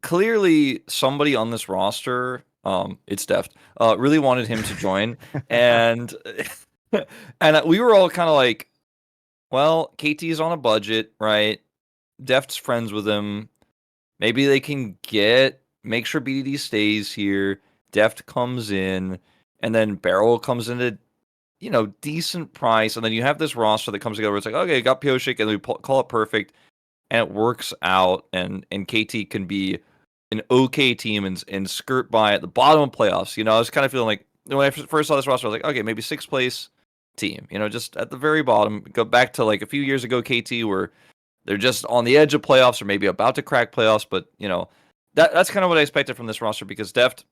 clearly somebody on this roster, it's Deft, really wanted him to join. and and we were all kind of like, well, KT is on a budget, right? Deft's friends with him. Maybe they can make sure BDD stays here. Deft comes in, and then Beryl comes in at, decent price. And then you have this roster that comes together where it's like, okay, got Pyosik, and we call it Perfect. and it works out, and KT can be an okay team and skirt by at the bottom of playoffs. I was kind of feeling like when I first saw this roster, I was like, okay, maybe 6th place team. Just at the very bottom. Go back to like a few years ago, KT, where they're just on the edge of playoffs or maybe about to crack playoffs. But that's kind of what I expected from this roster, because Deft,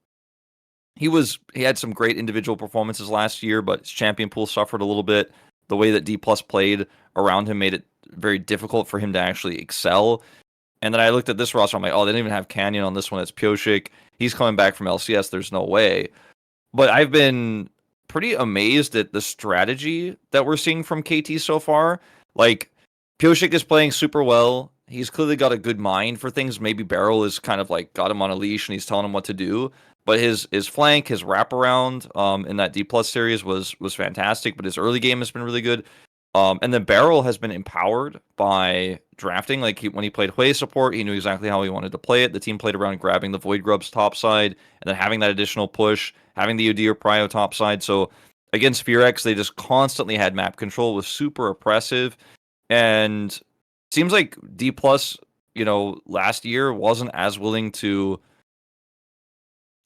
he had some great individual performances last year, but his champion pool suffered a little bit. The way that Dplus played around him made it very difficult for him to actually excel. And then I looked at this roster, I'm like, oh, they didn't even have Canyon on this one. It's Pyosik. He's coming back from LCS. There's no way. But I've been pretty amazed at the strategy that we're seeing from KT so far. Like, Pyosik is playing super well. He's clearly got a good mind for things. Maybe Barrel is kind of like got him on a leash and he's telling him what to do. But his flank, his wraparound in that Dplus series was fantastic. But his early game has been really good. And then Barrel has been empowered by drafting. Like, when he played Hui support, he knew exactly how he wanted to play it. The team played around grabbing the Void Grubs top side and then having that additional push, having the Udyr Prio top side. So against FearX, they just constantly had map control. It was super oppressive. And seems like Dplus, last year wasn't as willing to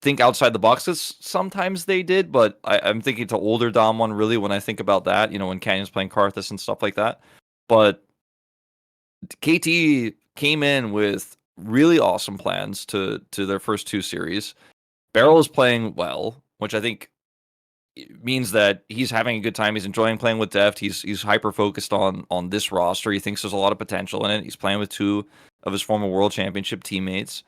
think outside the box as sometimes they did, but I'm thinking to older Damwon really when I think about that, when Canyon's playing Karthus and stuff like that. But KT came in with really awesome plans to their first 2 series. Barrel is playing well, which I think means that he's having a good time. He's enjoying playing with Deft. He's hyper focused on this roster. He thinks there's a lot of potential in it. He's playing with 2 of his former World Championship teammates.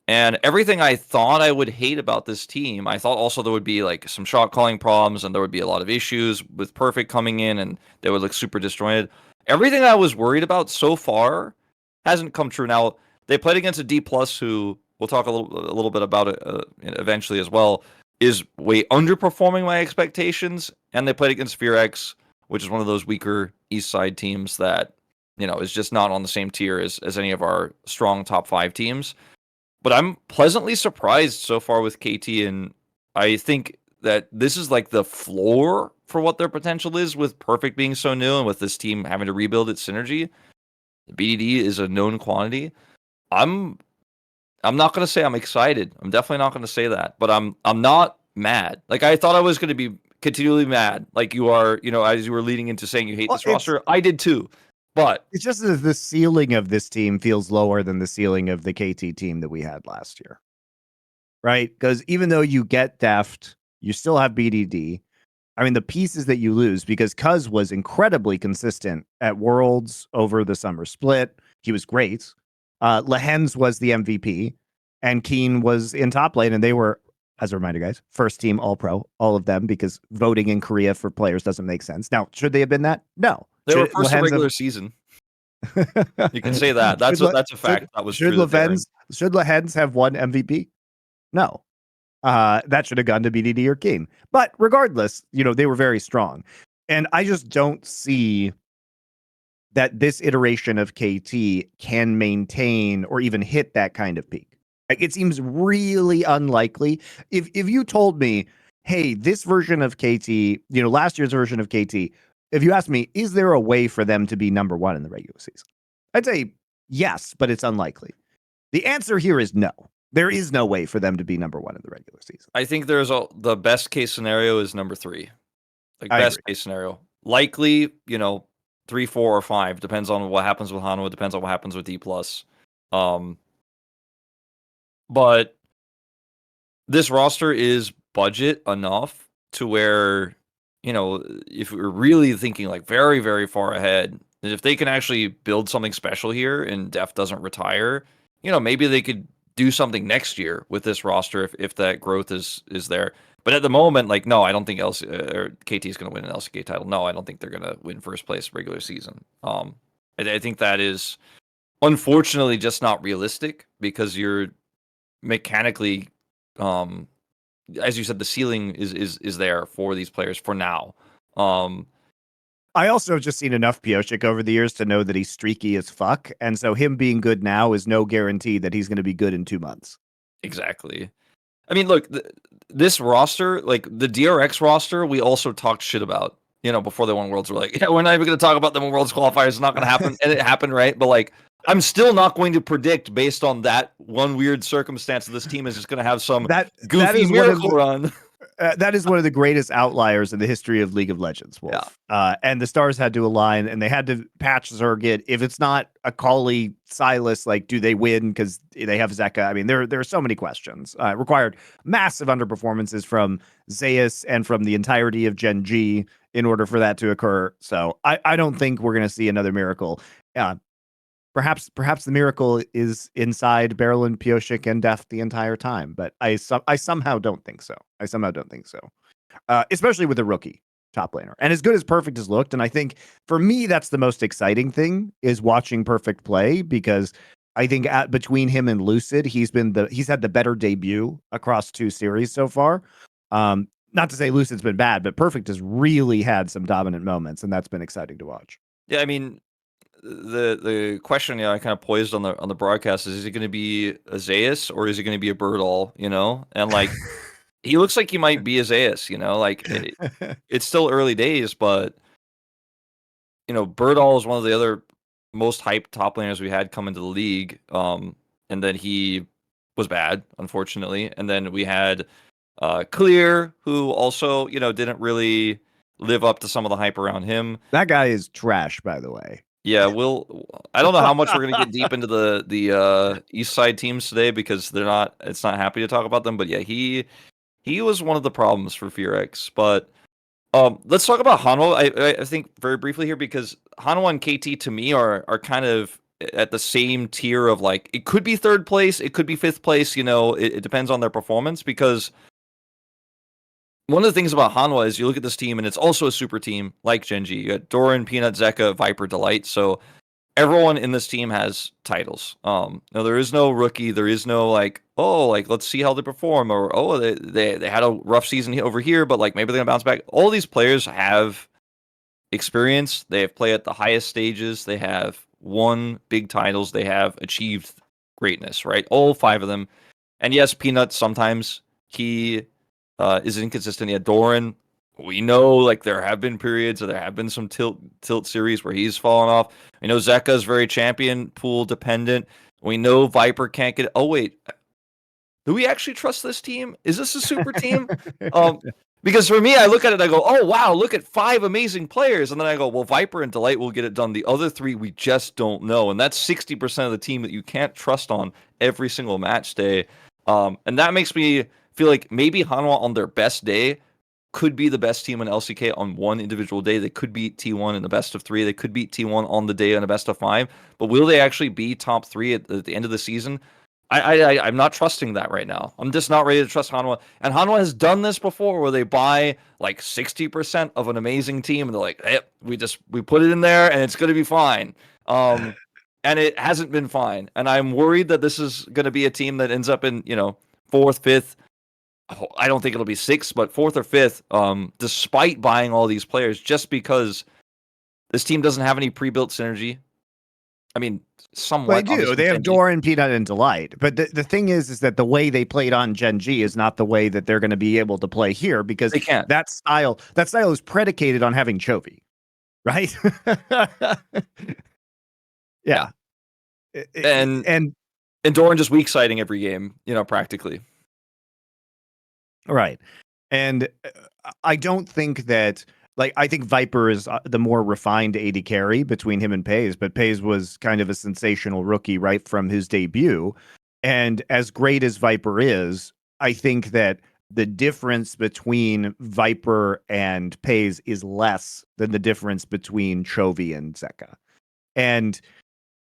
And everything I thought I would hate about this team, I thought also there would be like some shot calling problems and there would be a lot of issues with Perfect coming in and they would look super disjointed. Everything I was worried about so far hasn't come true. Now, they played against a Dplus who, we'll talk a little bit about it eventually as well, is way underperforming my expectations. And they played against FearX, which is one of those weaker East Side teams that, is just not on the same tier as any of our strong top 5 teams. But I'm pleasantly surprised so far with KT, and I think that this is like the floor for what their potential is, with Perfect being so new and with this team having to rebuild its synergy. BDD is a known quantity. I'm not going to say I'm excited. I'm definitely not going to say that, but I'm not mad. Like, I thought I was going to be continually mad, like you are, as you were leading into saying you hate this roster. I did too. But it's just that the ceiling of this team feels lower than the ceiling of the KT team that we had last year. Right? Because even though you get Deft, you still have BDD. I mean, the pieces that you lose, because Cuz was incredibly consistent at Worlds over the summer split. He was great. Lehends was the MVP, and Kiin was in top lane, and they were, as a reminder, guys, first team All-Pro, all of them, because voting in Korea for players doesn't make sense. Now, should they have been that? No. They were first regular season. You can say that. That's a fact. That was true. Should Lehends have won MVP? No. That should have gone to BDD or Kiin. But regardless, they were very strong. And I just don't see that this iteration of KT can maintain or even hit that kind of peak. Like, it seems really unlikely. If you told me, hey, this version of KT, last year's version of KT, if you ask me, is there a way for them to be number 1 in the regular season? I'd say yes, but it's unlikely. The answer here is no. There is no way for them to be number 1 in the regular season. I think the best case scenario is number 3. Like, best case scenario. Likely, 3, 4, or 5. Depends on what happens with Hanwha. Depends on what happens with Dplus. But this roster is budget enough to where, if we're really thinking like very, very far ahead, if they can actually build something special here and Def doesn't retire, maybe they could do something next year with this roster if that growth is there. But at the moment, like, no, I don't think KT is going to win an LCK title. No, I don't think they're going to win first place regular season. I think that is unfortunately just not realistic, because you're mechanically, as you said, the ceiling is there for these players for now. I also have just seen enough Pyosik over the years to know that he's streaky as fuck, and so him being good now is no guarantee that he's going to be good in 2 months. Exactly. I mean, look, this roster, like the DRX roster, we also talked shit about, before they won Worlds. We're like, yeah, we're not even going to talk about them in Worlds qualifiers. It's not going to happen. And it happened, right? But like, I'm still not going to predict based on that one weird circumstance that this team is just going to have some that goofy is one of miracle run. that is one of the greatest outliers in the history of League of Legends, Wolf. Yeah. And the stars had to align, and they had to patch Zergit. If it's not a Akali Silas, like, do they win because they have Zeka? I mean, there are so many questions. Required massive underperformances from Zeus and from the entirety of Gen.G in order for that to occur. So I don't think we're going to see another miracle. Perhaps the miracle is inside Beryl and Pioshik and Deft the entire time, but I somehow don't think so. Especially with a rookie top laner. And as good as Perfect has looked, and I think for me that's the most exciting thing is watching Perfect play, because I think between him and Lucid, he's had the better debut across 2 series so far. Not to say Lucid's been bad, but Perfect has really had some dominant moments, and that's been exciting to watch. Yeah, I mean, the question I kind of poised on the broadcast is he going to be a Zeus or is he going to be a Birdall? And like he looks like he might be a Zeus. Like it's still early days, but Birdall is one of the other most hyped top laners we had come into the league. And then he was bad, unfortunately. And then we had Clear, who also didn't really live up to some of the hype around him. That guy is trash, by the way. Yeah, I don't know how much we're gonna get deep into the East Side teams today because it's not happy to talk about them. But yeah, he was one of the problems for FearX. But let's talk about Hanwha. I think very briefly here, because Hanwha and KT to me are kind of at the same tier of, like, it could be 3rd place, it could be 5th place. It depends on their performance, because one of the things about Hanwha is you look at this team and it's also a super team like Gen.G. You got Doran, Peanut, Zeka, Viper, Delight. So everyone in this team has titles. Now there is no rookie. There is no let's see how they perform, or they had a rough season over here, but like maybe they're gonna bounce back. All these players have experience. They have played at the highest stages. They have won big titles. They have achieved greatness. Right, all 5 of them. And yes, Peanut sometimes he is inconsistent. Yeah, Doran, we know, like, there have been periods, or there have been some tilt series where he's fallen off. We know Zeka is very champion pool dependent. We know Viper can't get. Oh wait, do we actually trust this team? Is this a super team? Because for me, I look at it, I go, oh wow, look at 5 amazing players, and then I go, well, Viper and Delight will get it done. The other 3 we just don't know, and that's 60% of the team that you can't trust on every single match day. And that makes me feel like maybe Hanwha on their best day could be the best team in LCK on one individual day. They could beat T1 in the best of 3. They could beat T1 on the day in a best of 5. But will they actually be top 3 at the end of the season? I'm not trusting that right now. I'm just not ready to trust Hanwha. And Hanwha has done this before, where they buy like 60% of an amazing team, and they're like, hey, we put it in there and it's going to be fine. And it hasn't been fine. And I'm worried that this is going to be a team that ends up in 4th, 5th. I don't think it'll be 6th, but 4th or 5th, despite buying all these players, just because this team doesn't have any pre-built synergy. I mean, somewhat. Well, they do. They have Doran, Peanut, and Delight. But the thing is that the way they played on Gen.G is not the way that they're going to be able to play here, because they can't. That style is predicated on having Chovy, right? Yeah. And Doran just weak siding every game, practically. Right. And I don't think that, like, I think Viper is the more refined AD carry between him and Peyz, but Peyz was kind of a sensational rookie right from his debut. And as great as Viper is, I think that the difference between Viper and Peyz is less than the difference between Chovy and Zeka. And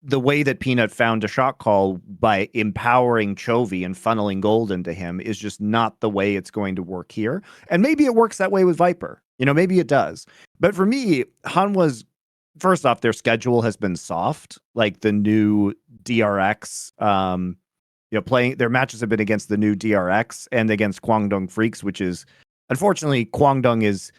the way that Peanut found a shot call by empowering Chovy and funneling gold into him is just not the way it's going to work here. And maybe it works that way with Viper. Maybe it does. But for me, Hanwha's, first off, their schedule has been soft. Like the new DRX, playing their matches have been against the new DRX and against Kwangdong Freaks, which is, unfortunately, Kwangdong is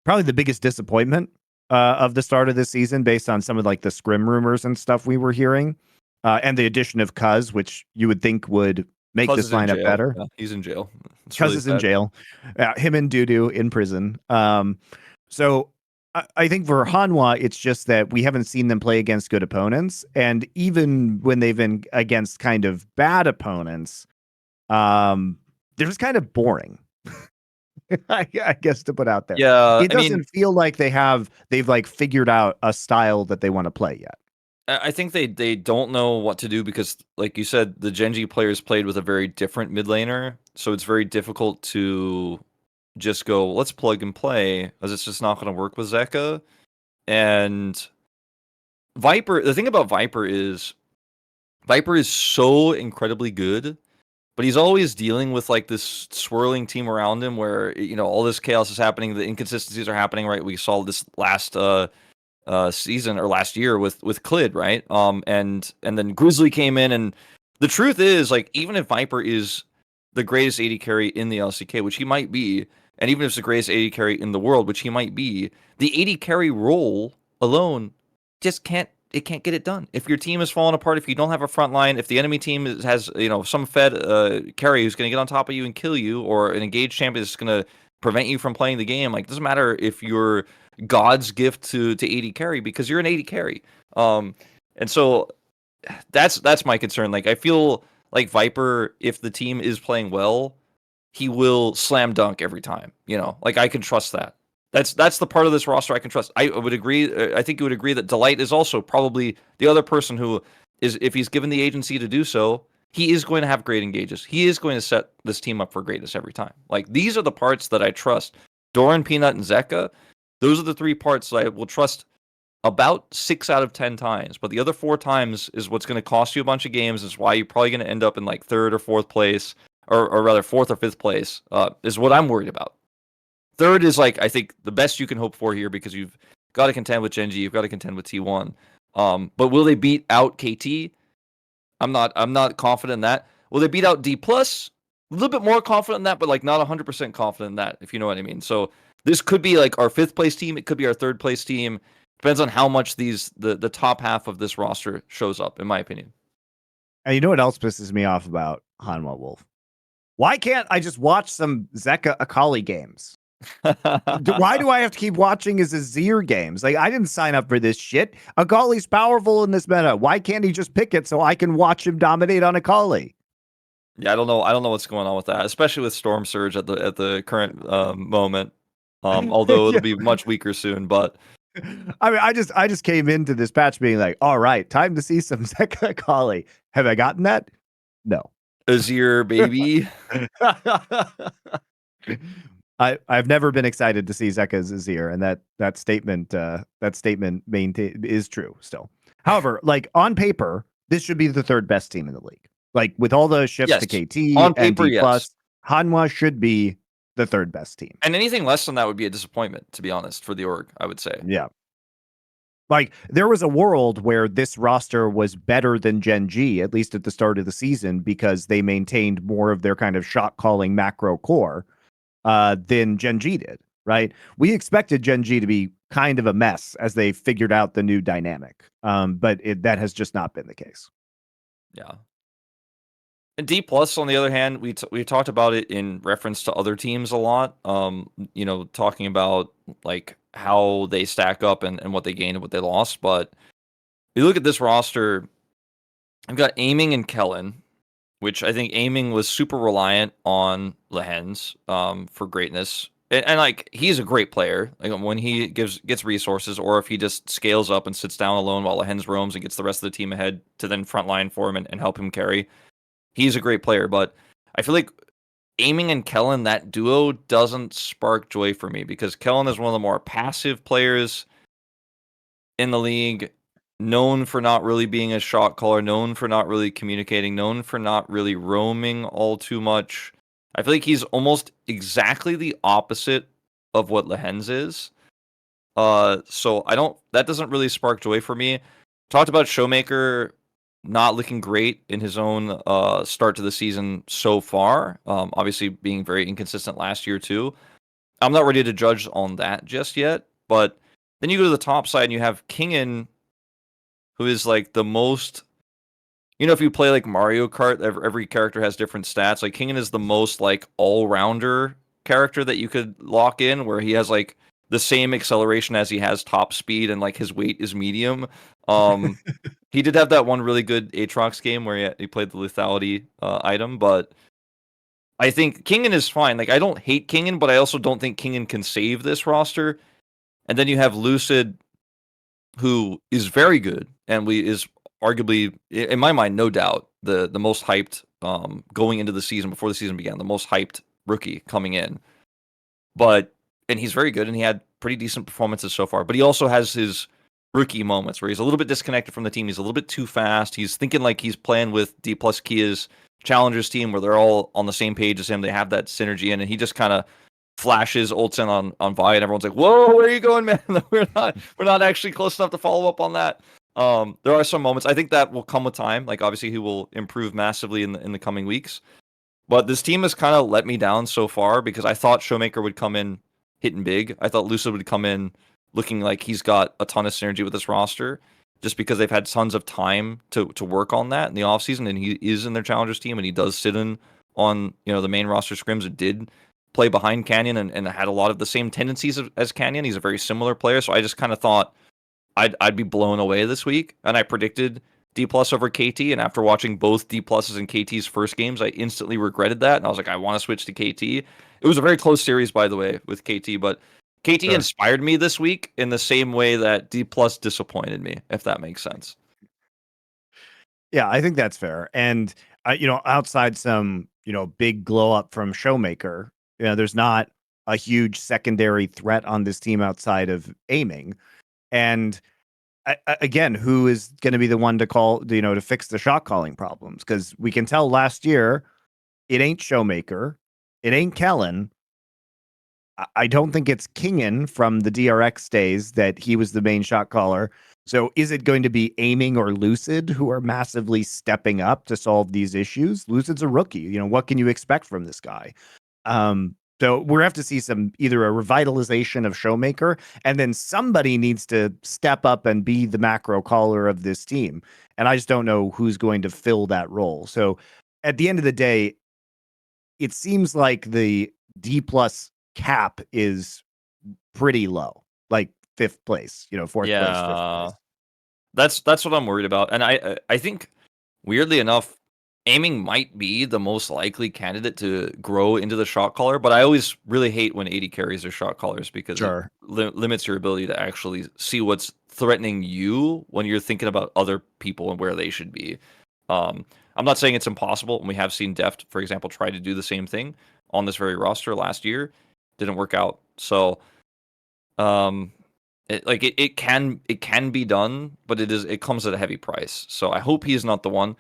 probably the biggest disappointment of the start of this season, based on some of like the scrim rumors and stuff we were hearing, and the addition of Cuz, which you would think would make this lineup better. Yeah, he's in jail. Cuz is in jail. Him and Dudu in prison. So I think for Hanwha, it's just that we haven't seen them play against good opponents, and even when they've been against kind of bad opponents, they're just kind of boring. I guess to put out there, Yeah, it doesn't feel like they've like figured out a style that they want to play yet. I think they don't know what to do because, like you said, the Gen.G players played with a very different mid laner, so it's very difficult to just go, let's plug and play, as it's just not going to work with Zeka. And Viper, the thing about Viper is so incredibly good, but he's always dealing with like this swirling team around him where, all this chaos is happening, the inconsistencies are happening, right? We saw this last season or last year with Clid, right? And then Grizzly came in, and the truth is, like, even if Viper is the greatest AD carry in the LCK, which he might be, and even if it's the greatest AD carry in the world, which he might be, the AD carry role alone just can't get it done. If your team is falling apart, if you don't have a front line, if the enemy team has some fed carry who's going to get on top of you and kill you, or an engaged champion is going to prevent you from playing the game, like, it doesn't matter if you're God's gift to AD carry, because you're an AD carry. And so that's my concern. Like, I feel like Viper, if the team is playing well, he will slam dunk every time. Like, I can trust that. That's the part of this roster I can trust. I would agree. I think you would agree that Delight is also probably the other person who is, if he's given the agency to do so, he is going to have great engages. He is going to set this team up for greatness every time. Like, these are the parts that I trust. Doran, Peanut, and Zeka, those are the three parts that I will trust about 6 out of 10 times. But the other 4 times is what's going to cost you a bunch of games. Is why you're probably going to end up in like 3rd or 4th place, or rather 4th or 5th place, is what I'm worried about. 3rd is, like, I think the best you can hope for here, because you've got to contend with Gen.G, you've got to contend with T1. But will they beat out KT? I'm not confident in that. Will they beat out Dplus? A little bit more confident in that, but like not 100% confident in that, if you know what I mean. So this could be like our 5th place team. It could be our 3rd place team. Depends on how much the top half of this roster shows up, in my opinion. And you know what else pisses me off about Hanwha Wolf? Why can't I just watch some Zeka Akali games? Why do I have to keep watching his Azir games? Like, I didn't sign up for this shit. Akali's powerful in this meta. Why can't he just pick it so I can watch him dominate on Akali? Yeah, I don't know what's going on with that, especially with Storm Surge at the current moment. Although it'll be much weaker soon, but I mean, I just came into this patch being like, all right, time to see some Zeka Akali. Have I gotten that? No. Azir, baby. I've never been excited to see Zeka's Azir, and that statement is true still. However, like, on paper, this should be the 3rd best team in the league. Like, with all those shifts to KT on and paper, Dplus, yes. Hanwha should be the 3rd best team. And anything less than that would be a disappointment, to be honest, for the org, I would say. Yeah. Like, there was a world where this roster was better than Gen.G, at least at the start of the season, because they maintained more of their kind of shot calling macro core than Gen.G did, right? We expected Gen.G to be kind of a mess as they figured out the new dynamic, but that has just not been the case. Yeah. And Dplus, on the other hand, we talked about it in reference to other teams a lot. Talking about like how they stack up and what they gained and what they lost. But you look at this roster, I've got Aiming and Kellen, which I think Aiming was super reliant on Lehends for greatness. And like, he's a great player. Like, when he gets resources, or if he just scales up and sits down alone while Lehends roams and gets the rest of the team ahead to then frontline for him and help him carry. He's a great player, but I feel like Aiming and Kellen, that duo, doesn't spark joy for me, because Kellen is one of the more passive players in the league, known for not really being a shot caller, known for not really communicating, known for not really roaming all too much. I feel like he's almost exactly the opposite of what Lehends is. So that doesn't really spark joy for me. Talked about Showmaker not looking great in his own start to the season so far. Obviously being very inconsistent last year too. I'm not ready to judge on that just yet. But then you go to the top side and you have Kiin, who is like the most... if you play like Mario Kart, every character has different stats. Like, Kiin is the most like all-rounder character that you could lock in, where he has like the same acceleration as he has top speed, and like his weight is medium. He did have that one really good Aatrox game where he played the lethality item, but I think Kiin is fine. Like, I don't hate Kiin, but I also don't think Kiin can save this roster. And then you have Lucid, who is very good and is arguably, in my mind, no doubt, the most hyped going into the season, before the season began, the most hyped rookie coming in. And he's very good, and he had pretty decent performances so far. But he also has his rookie moments where he's a little bit disconnected from the team. He's a little bit too fast. He's thinking like he's playing with Dplus Kia's Challengers team, where they're all on the same page as him. They have that synergy, and he just kind of flashes ults in on Vi, and everyone's like, "Whoa, where are you going, man?" we're not actually close enough to follow up on that. There are some moments. I think that will come with time. Like, obviously, he will improve massively in the coming weeks. But this team has kind of let me down so far, because I thought Showmaker would come in hitting big. I thought Lucid would come in looking like he's got a ton of synergy with this roster, just because they've had tons of time to work on that in the offseason, and he is in their Challengers team, and he does sit in on the main roster scrims, and did play behind Canyon, and had a lot of the same tendencies as Canyon. He's a very similar player, so I just kind of thought I'd be blown away this week, and I predicted Dplus over KT, and after watching both Dplus's and KT's first games, I instantly regretted that, and I was like, I want to switch to KT. It was a very close series, by the way, with KT, but KT inspired me this week in the same way that Dplus disappointed me, if that makes sense. Yeah, I think that's fair. And outside some big glow up from Showmaker, there's not a huge secondary threat on this team outside of aiming. And again, who is going to be the one to call, to fix the shot calling problems? Because we can tell last year, it ain't Showmaker, it ain't Kellen. I don't think it's Kiin from the DRX days that he was the main shot caller. So is it going to be Aiming or Lucid who are massively stepping up to solve these issues? Lucid's a rookie. What can you expect from this guy? So we're have to see either a revitalization of Showmaker, and then somebody needs to step up and be the macro caller of this team. And I just don't know who's going to fill that role. So at the end of the day, it seems like the Dplus cap is pretty low, like 5th place, 4th place, 5th place. That's what I'm worried about. And I think, weirdly enough, Aiming might be the most likely candidate to grow into the shot caller, but I always really hate when AD carries their shot callers, because it limits your ability to actually see what's threatening you when you're thinking about other people and where they should be. I'm not saying it's impossible, and we have seen Deft, for example, try to do the same thing on this very roster last year. Didn't work out. So it can be done, but it comes at a heavy price. So I hope he is not the one.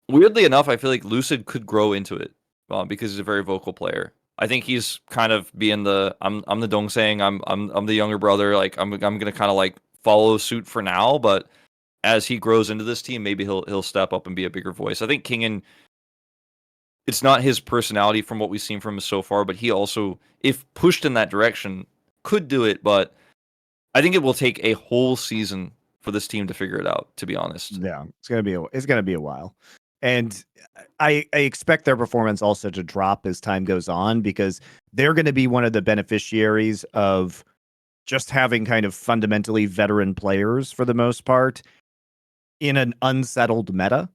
Weirdly enough, I feel like Lucid could grow into it, because he's a very vocal player. I think he's kind of being I'm the Dongsang, I'm the younger brother. Like, I'm gonna kind of like follow suit for now, but as he grows into this team, maybe he'll step up and be a bigger voice. I think Kiin, it's not his personality from what we've seen from him so far, but he also, if pushed in that direction, could do it. But I think it will take a whole season for this team to figure it out, to be honest. Yeah, it's gonna be a while. And I expect their performance also to drop as time goes on, because they're going to be one of the beneficiaries of just having kind of fundamentally veteran players for the most part in an unsettled meta.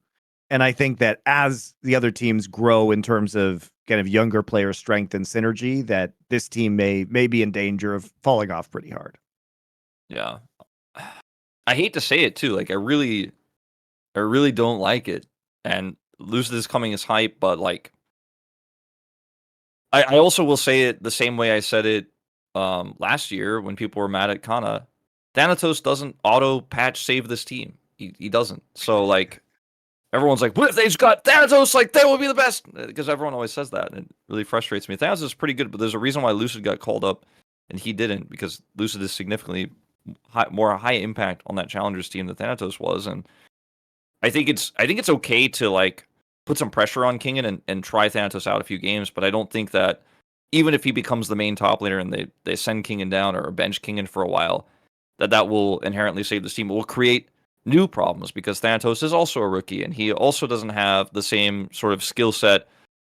And I think that as the other teams grow in terms of kind of younger player strength and synergy, that this team may be in danger of falling off pretty hard. Yeah. I hate to say it too. Like, I really don't like it. And Lucid is coming as hype, but like, I also will say it the same way I said it last year when people were mad at Kana. Thanatos doesn't auto patch save this team. He doesn't. So like, everyone's like, what if they just got Thanatos? Like, they would be the best. Because everyone always says that, and it really frustrates me. Thanatos is pretty good, but there's a reason why Lucid got called up and he didn't, because Lucid is significantly more high impact on that Challengers team than Thanatos was. And I think it's okay to like put some pressure on Kiin and try Thanatos out a few games, but I don't think that even if he becomes the main top laner and they send Kiin down or bench Kiin for a while, that will inherently save this team. It will create new problems, because Thanatos is also a rookie, and he also doesn't have the same sort of skill set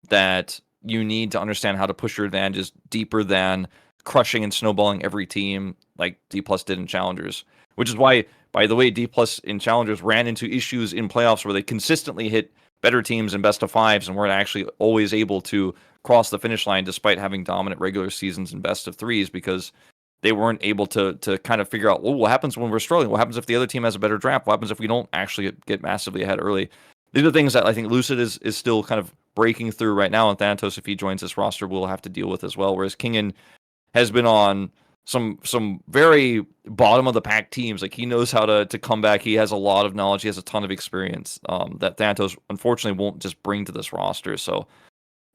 that you need to understand how to push your advantages deeper than crushing and snowballing every team like Dplus did in Challengers, which is why, by the way, Dplus in Challengers ran into issues in playoffs where they consistently hit better teams in best of fives and weren't actually always able to cross the finish line despite having dominant regular seasons and best of threes, because they weren't able to kind of figure out, well, what happens when we're struggling? What happens if the other team has a better draft? What happens if we don't actually get massively ahead early? These are things that I think Lucid is still kind of breaking through right now, and Thanatos, if he joins this roster, will have to deal with as well. Whereas Kiin has been on some very bottom of the pack teams. Like, he knows how to come back. He has a lot of knowledge. He has a ton of experience that Thanatos unfortunately won't just bring to this roster. So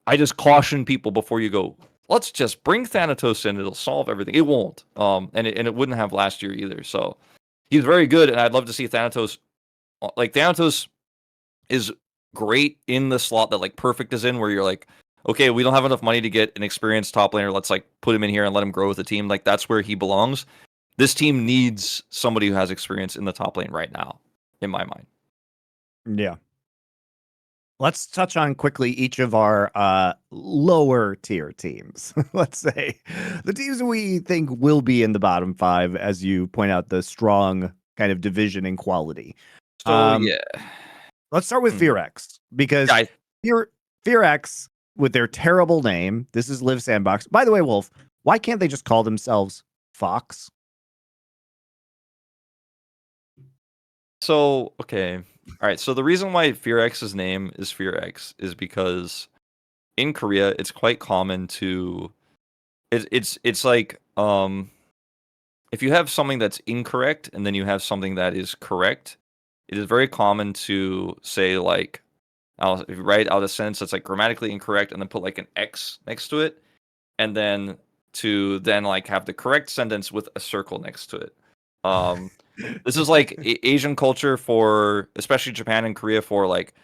I just caution people before you go, let's just bring Thanatos in. It'll solve everything. It won't. And it wouldn't have last year either. So he's very good, and I'd love to see Thanatos. Like, Thanatos is great in the slot that like Perfect is in, where you're like, okay, we don't have enough money to get an experienced top laner. Let's like put him in here and let him grow with the team. Like, that's where he belongs. This team needs somebody who has experience in the top lane right now, in my mind. Yeah. Let's touch on quickly each of our lower tier teams. Let's say the teams we think will be in the bottom 5, as you point out, the strong kind of division in quality. So yeah, let's start with FearX, because FearX, with their terrible name, this is Live Sandbox. By the way, Wolf, why can't they just call themselves Fox? So, okay. All right. So the reason why FearX's name is FearX is because in Korea, it's quite common to it's like if you have something that's incorrect and then you have something that is correct, it is very common to say, like, if you write out a sentence that's like grammatically incorrect and then put like an X next to it, and then to then like have the correct sentence with a circle next to it. This is like Asian culture for, especially Japan and Korea, for like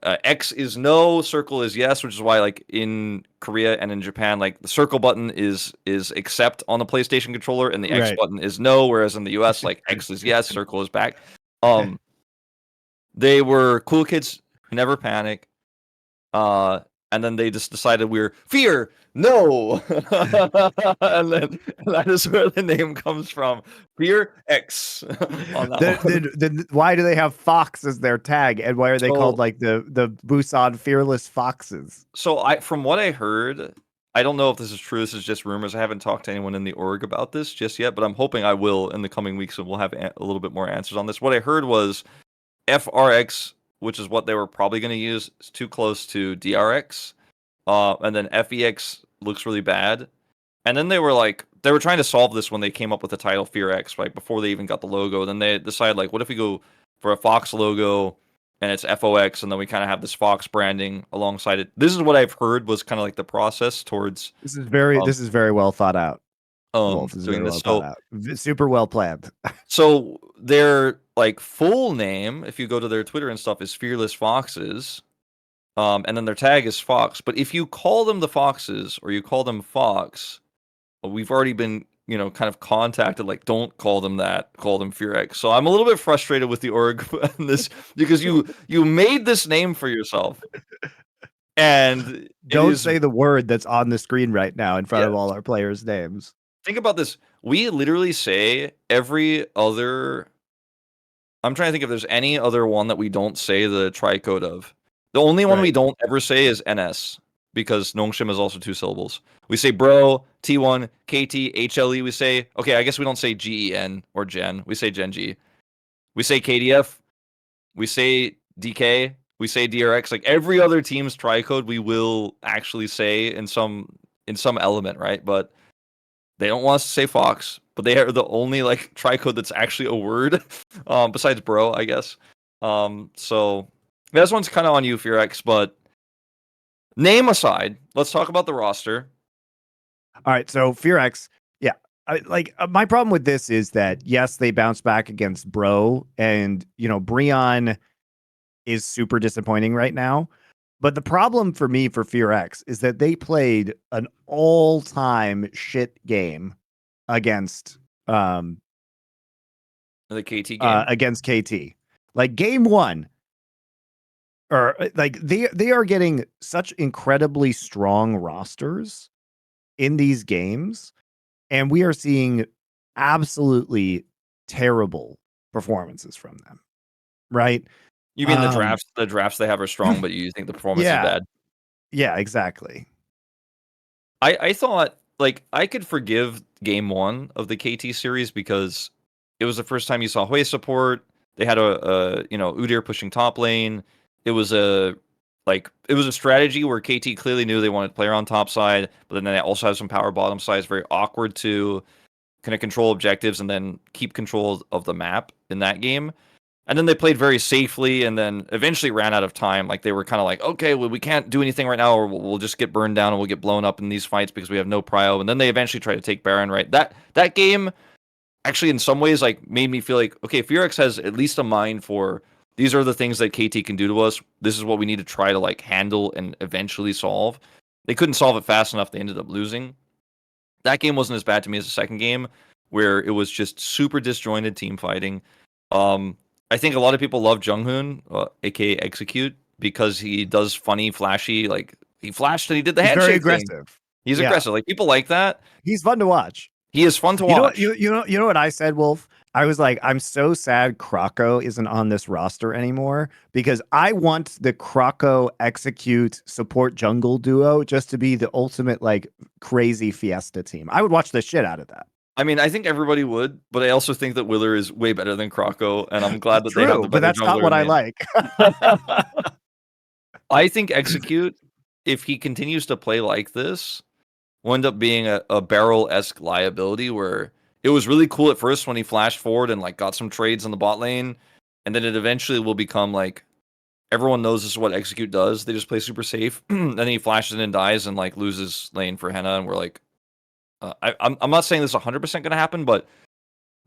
X is no, circle is yes, which is why like in Korea and in Japan, like the circle button is accept on the PlayStation controller and the X button is no, whereas in the US, like X is yes, circle is back. They were cool kids who never panic. And then they just decided we're fear, no. And then that is where the name comes from. FearX. Then why do they have Fox as their tag, and why are they called like the Busan Fearless Foxes? So from what I heard, I don't know if this is true. This is just rumors. I haven't talked to anyone in the org about this just yet, but I'm hoping I will in the coming weeks, and we'll have a little bit more answers on this. What I heard was FRX, which is what they were probably going to use, is too close to DRX. And then FEX looks really bad. And then they were trying to solve this when they came up with the title FearX, right? Before they even got the logo. Then they decided, like, what if we go for a Fox logo and it's FOX, and then we kind of have this Fox branding alongside it. This is what I've heard was kind of like the process towards. This is very well thought out. Wolf, this is very well thought out. Super well planned. So their like full name, if you go to their Twitter and stuff, is Fearless Foxes. And then their tag is Fox. But if you call them the Foxes or you call them Fox, we've already been, kind of contacted, like, don't call them that, call them FearX. So I'm a little bit frustrated with the org on this, because you made this name for yourself. And don't say the word that's on the screen right now in front of all our players' names. Think about this. We literally say every other. I'm trying to think if there's any other one that we don't say the tricode of. The only one we don't ever say is NS, because Nongshim is also 2 syllables. We say bro, T1, KT, HLE. We say, okay, I guess we don't say GEN or Gen. We say Gen.G. We say KDF. We say DK. We say DRX. Like, every other team's tricode we will actually say in some element, right? But they don't want us to say Fox, but they are the only like tricode that's actually a word, besides bro, I guess. So this one's kind of on you, FearX, but name aside, let's talk about the roster. All right, so FearX, my problem with this is that, yes, they bounced back against Bro, and, Breon is super disappointing right now. But the problem for me for FearX is that they played an all-time shit game against the KT game. Against KT. Like, game 1, or like they are getting such incredibly strong rosters in these games and we are seeing absolutely terrible performances from them, right? You mean the drafts? The drafts they have are strong, but you think the performance is Yeah, bad? yeah, exactly. I thought like I could forgive game one of the KT series because it was the first time you saw Hui support. They had a Udyr pushing top lane. It was a strategy where KT clearly knew they wanted to play on top side, but then they also have some power bottom side. It's very awkward to kind of control objectives and then keep control of the map in that game. And then they played very safely and then eventually ran out of time. Like they were kind of like, okay, well, we can't do anything right now or we'll just get burned down and we'll get blown up in these fights because we have no prio. And then they eventually tried to take Baron, right? That game actually in some ways like made me feel like, okay, FearX has at least a mind for these are the things that KT can do to us. This is what we need to try to like handle and eventually solve. They couldn't solve it fast enough. They ended up losing. That game wasn't as bad to me as the second game where it was just super disjointed team fighting. I think a lot of people love Junghoon, aka Execute, because he does funny, flashy, like he flashed and he did the He's very handshake thing. aggressive. He's Yeah. aggressive. Like people like that. He's fun to watch. He is fun to watch. You know what I said, Wolf? I was like, I'm so sad Croco isn't on this roster anymore because I want the Croco Execute support jungle duo just to be the ultimate like crazy fiesta team. I would watch the shit out of that. I mean, I think everybody would, but I also think that Willer is way better than Croco, and I'm glad that True, they have the but better that's not jungler what in I lane. like. I think Execute, if he continues to play like this, will end up being a barrel-esque liability where it was really cool at first when he flashed forward and like got some trades in the bot lane, and then it eventually will become like everyone knows this is what Execute does. They just play super safe, and then he flashes in and dies and like loses lane for Henna, and we're like, I'm not saying this 100% going to happen, but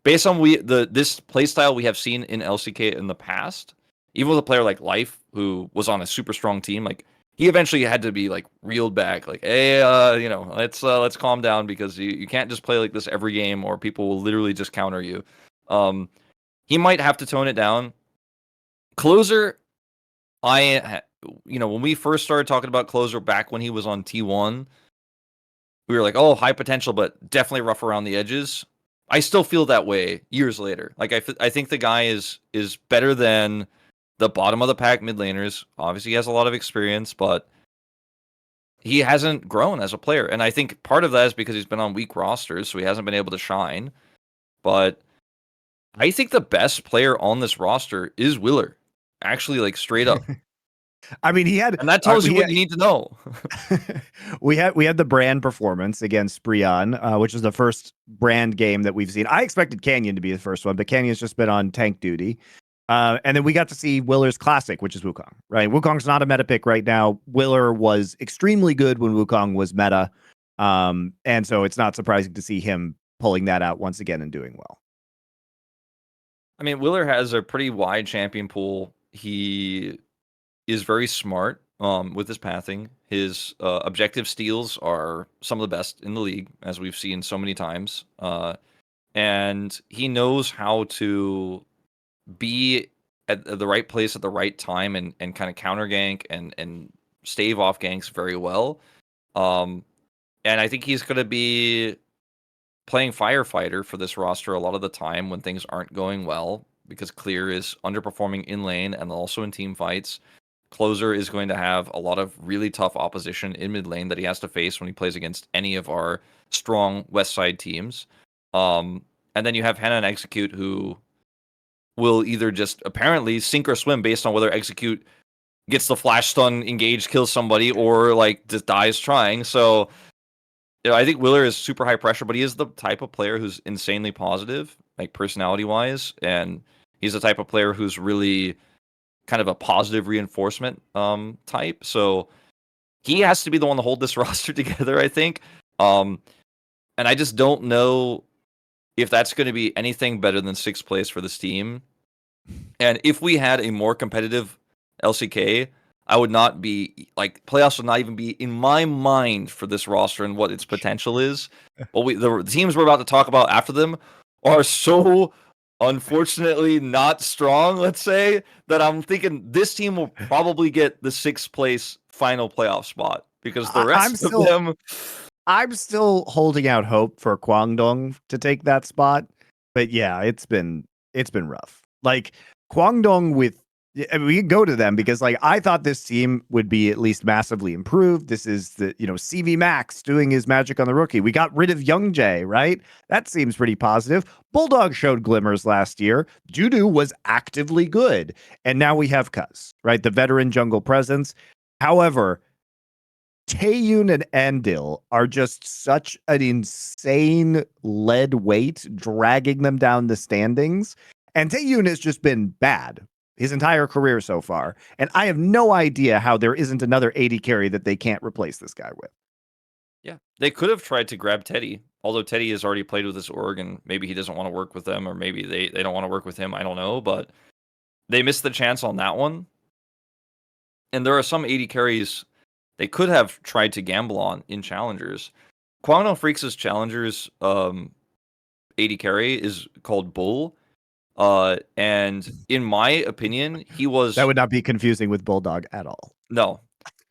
based on this playstyle we have seen in LCK in the past, even with a player like Life who was on a super strong team, like he eventually had to be like reeled back, like, hey, let's calm down because you can't just play like this every game or people will literally just counter you. He might have to tone it down. Closer, when we first started talking about Closer back when he was on T1, we were like, oh, high potential, but definitely rough around the edges. I still feel that way years later. Like I think the guy is better than the bottom of the pack mid laners. Obviously, he has a lot of experience, but he hasn't grown as a player. And I think part of that is because he's been on weak rosters, so he hasn't been able to shine. But I think the best player on this roster is Willer. Actually, like straight up. I mean, and that tells you what you need to know. we had the brand performance against Brion, which is the first brand game that we've seen. I expected Canyon to be the first one, but Canyon's just been on tank duty. And then we got to see Willer's classic, which is Wukong, right? Wukong's not a meta pick right now. Willer was extremely good when Wukong was meta. And so it's not surprising to see him pulling that out once again and doing well. I mean, Willer has a pretty wide champion pool. He is very smart with his pathing. His objective steals are some of the best in the league, as we've seen so many times. And he knows how to be at the right place at the right time and kind of counter gank and stave off ganks very well. And I think he's going to be playing firefighter for this roster a lot of the time when things aren't going well, because Clear is underperforming in lane and also in team fights. Closer is going to have a lot of really tough opposition in mid lane that he has to face when he plays against any of our strong West Side teams. And then you have Henna and Execute, who will either just apparently sink or swim based on whether Execute gets the flash stun, engaged, kills somebody, or like just dies trying. So I think Willer is super high pressure, but he is the type of player who's insanely positive, like personality wise, and he's the type of player who's really kind of a positive reinforcement type. So he has to be the one to hold this roster together, I think. And I just don't know if that's going to be anything better than 6th place for this team. And if we had a more competitive LCK, I would not be like playoffs would not even be in my mind for this roster and what its potential is. But the teams we're about to talk about after them are so unfortunately not strong, let's say, that I'm thinking this team will probably get the 6th place final playoff spot because the rest of them I'm still holding out hope for Kwangdong to take that spot. But yeah, it's been rough. Like Kwangdong with I mean, we can go to them because like I thought this team would be at least massively improved. This is the CV Max doing his magic on the rookie. We got rid of Young-Jae, right? That seems pretty positive. Bulldog showed glimmers last year. Judu was actively good. And now we have Cuz, right? The veteran jungle presence. However, Taeyun and Andil are just such an insane lead weight dragging them down the standings. And Taeyun has just been bad his entire career so far. And I have no idea how there isn't another 80 carry that they can't replace this guy with. Yeah, they could have tried to grab Teddy, although Teddy has already played with this org, and maybe he doesn't want to work with them, or maybe they don't want to work with him. I don't know, but they missed the chance on that one. And there are some 80 carries they could have tried to gamble on in challengers. Kwangdong Freaks' challengers 80 carry is called Bull. And in my opinion, he was That would not be confusing with Bulldog at all. no,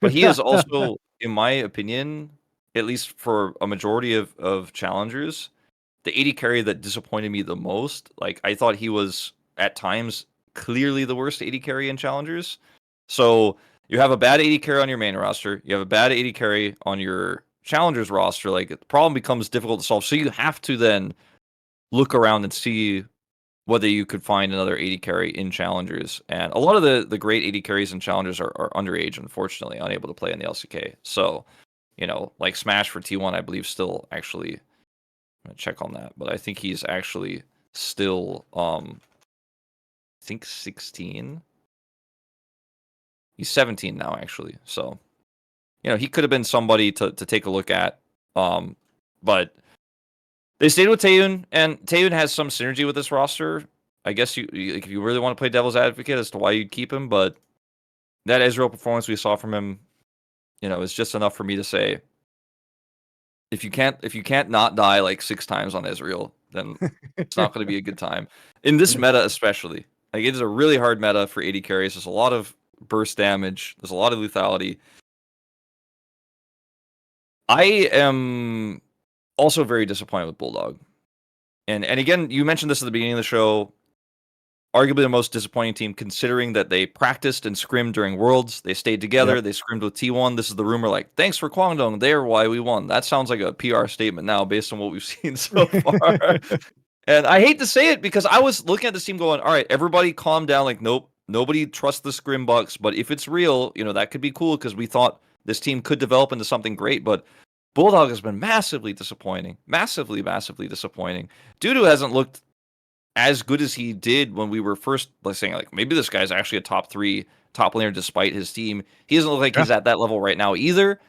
but he is also, in my opinion, at least for a majority of challengers, the 80 carry that disappointed me the most. Like I thought he was at times clearly the worst 80 carry in challengers. So you have a bad 80 carry on your main roster, you have a bad 80 carry on your challengers roster. Like the problem becomes difficult to solve. So you have to then look around and see whether you could find another 80 carry in challengers. And a lot of the great 80 carries in challengers are underage, unfortunately, unable to play in the LCK. So, like Smash for T1, I believe still actually, I'm gonna check on that, but I think he's actually still, I think 16. He's 17 now, actually. So, he could have been somebody to take a look at. But they stayed with Taeyun, and Taeyun has some synergy with this roster. I guess if you really want to play devil's advocate as to why you'd keep him, but that Ezreal performance we saw from him, is just enough for me to say, if you can't not die like 6 times on Ezreal, then it's not going to be a good time. In this meta especially. Like it is a really hard meta for 80 carries. There's a lot of burst damage, there's a lot of lethality. I am also very disappointed with Bulldog. And again, you mentioned this at the beginning of the show. Arguably the most disappointing team, considering that they practiced and scrimmed during Worlds. They stayed together. Yep. They scrimmed with T1. This is the rumor, like, thanks for Kwangdong. They're why we won. That sounds like a PR statement now, based on what we've seen so far. And I hate to say it, because I was looking at this team going, all right, everybody calm down. Like, nope, nobody trusts the scrim bucks. But if it's real, that could be cool, because we thought this team could develop into something great. But Bulldog has been massively disappointing. Massively, massively disappointing. Dudu hasn't looked as good as he did when we were first saying, like, maybe this guy's actually a top 3 top laner despite his team. He doesn't look like he's at that level right now either.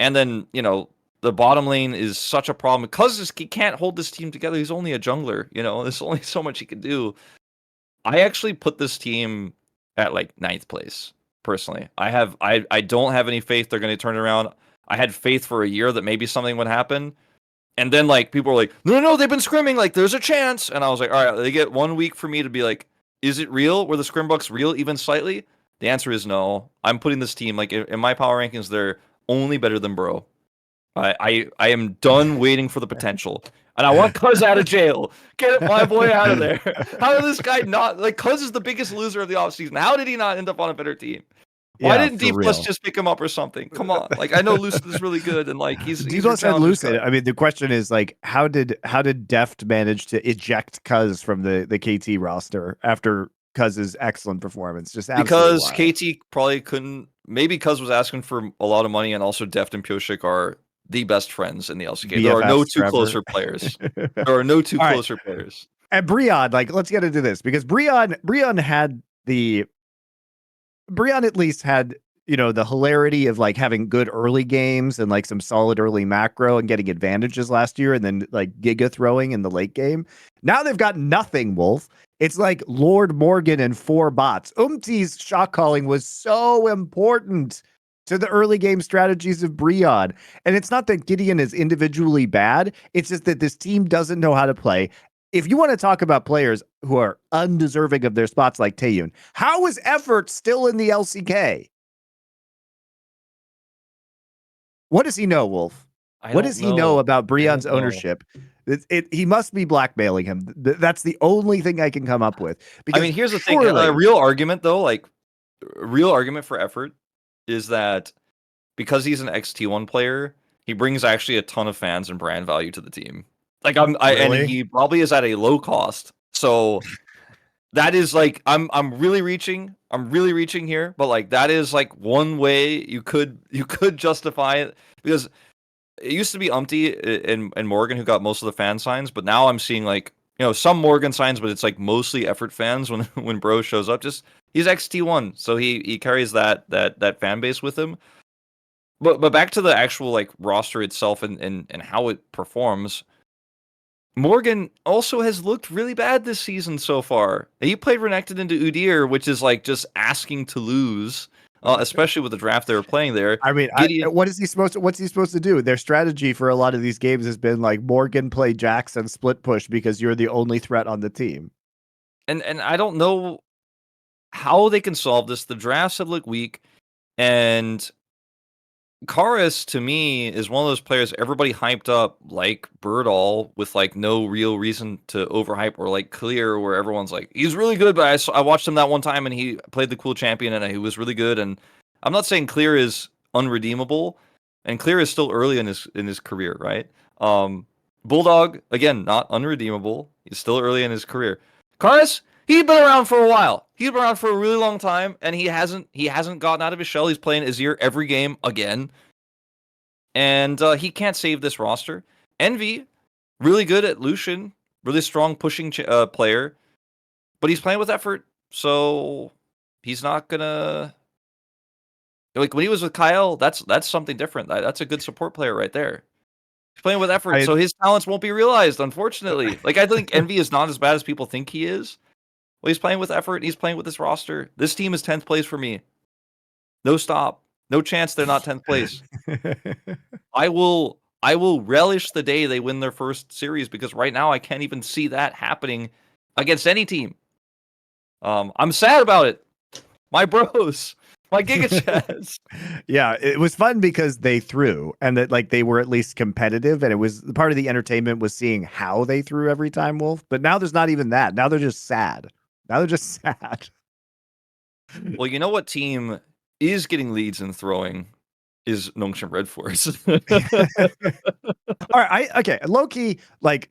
And then, the bottom lane is such a problem because he can't hold this team together. He's only a jungler, there's only so much he can do. I actually put this team at like 9th place, personally. I don't have any faith they're going to turn it around. I had faith for a year that maybe something would happen. And then, like, people were like, no, they've been scrimming. Like, there's a chance. And I was like, all right, they get 1 week for me to be like, is it real? Were the scrim bucks real even slightly? The answer is no. I'm putting this team, like, in my power rankings, they're only better than Bro. I am done waiting for the potential. And I want Cuz out of jail. Get my boy out of there. How did this guy not... Like, Cuz is the biggest loser of the offseason. How did he not end up on a better team? Why didn't Dplus just pick him up or something? Come on. Like, I know Lucid is really good, and like he's Dplus had Lucid. I mean, the question is like, how did Deft manage to eject Cuz from the KT roster after Cuz's excellent performance? Just because wild. KT probably couldn't. Maybe Cuz was asking for a lot of money, and also Deft and Pyoshik are the best friends in the LCK. BFFs there are no two forever. Closer players. There are no two closer players. And Brion, like, let's get into this because Brion at least had, the hilarity of like having good early games and like some solid early macro and getting advantages last year, and then like Giga throwing in the late game. Now they've got nothing, Wolf. It's like Lord Morgan and 4 bots. Umti's shot calling was so important to the early game strategies of Brion. And it's not that Gideon is individually bad. It's just that this team doesn't know how to play. If you want to talk about players who are undeserving of their spots like Taeyun, how is Effort still in the LCK? What does he know, Wolf? I What don't does he know know. about I Breon's don't know. ownership? He must be blackmailing him. That's the only thing I can come up with. I Because mean, here's the thing. A surely, real argument, though, like a real argument for effort, is that because he's an XT1 player, he brings actually a ton of fans and brand value to the team. Like and really, he probably is at a low cost. So that is like I'm really reaching. I'm really reaching here, but like that is like one way you could justify it, because it used to be Umpty and Morgan who got most of the fan signs, but now I'm seeing like, some Morgan signs, but it's like mostly effort fans when when Bro shows up. Just he's XT1, so he carries that fan base with him. But back to the actual like roster itself and how it performs. Morgan also has looked really bad this season so far. He played Renekton into Udyr, which is like just asking to lose, especially with the draft they were playing there. I mean, Gideon, what is he supposed to? What's he supposed to do? Their strategy for a lot of these games has been like Morgan play Jackson split push because you're the only threat on the team. and I don't know how they can solve this. The drafts have looked weak, and Karis, to me, is one of those players everybody hyped up like Birdall with like no real reason to overhype, or like Clear, where everyone's like, he's really good, but I watched him that one time and he played the cool champion and he was really good. And I'm not saying Clear is unredeemable, and Clear is still early in his career, right? Bulldog, again, not unredeemable. He's still early in his career. Karis, he's been around for a while. He's been around for a really long time, and he hasn't gotten out of his shell. He's playing Azir every game again, and he can't save this roster. Envy, really good at Lucian, really strong pushing player, but he's playing with effort, so he's not gonna, like when he was with Kyle. That's something different. That's a good support player right there. He's playing with effort, I so his talents won't be realized, unfortunately. Like I think Envy is not as bad as people think he is. Well, he's playing with effort, and he's playing with this roster. This team is 10th place for me. No stop. No chance they're not 10th place. I will relish the day they win their first series, because right now I can't even see that happening against any team. I'm sad about it. My bros, my Giga Chats. Yeah, it was fun because they threw, and that like they were at least competitive, and it was part of the entertainment was seeing how they threw every time, Wolf. But now there's not even that. Now they're just sad. Now they're just sad. Well, you know what team is getting leads in throwing is Nongshim Redforce. All right, okay, low key, like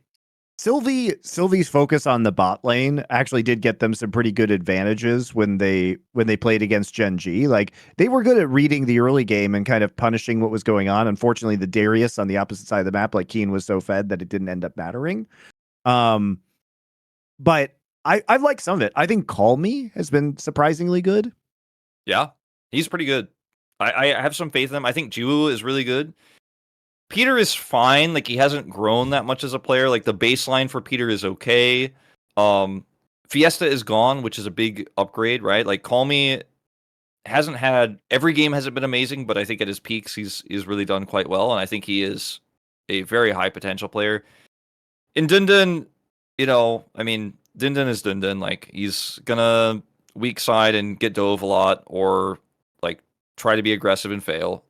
Sylvie's focus on the bot lane actually did get them some pretty good advantages when they played against Gen.G. Like they were good at reading the early game and kind of punishing what was going on. Unfortunately, the Darius on the opposite side of the map, like Kiin, was so fed that it didn't end up mattering. But I've liked some of it. I think Call Me has been surprisingly good. Yeah, he's pretty good. I have some faith in him. I think Jiwoo is really good. Peter is fine. Like he hasn't grown that much as a player. Like the baseline for Peter is okay. Fiesta is gone, which is a big upgrade, right? Like Call Me hasn't had, every game hasn't been amazing, but I think at his peaks he's really done quite well, and I think he is a very high potential player. In Dundun, I mean, Dundun is Dundun. Like he's gonna weak side and get dove a lot, or like try to be aggressive and fail.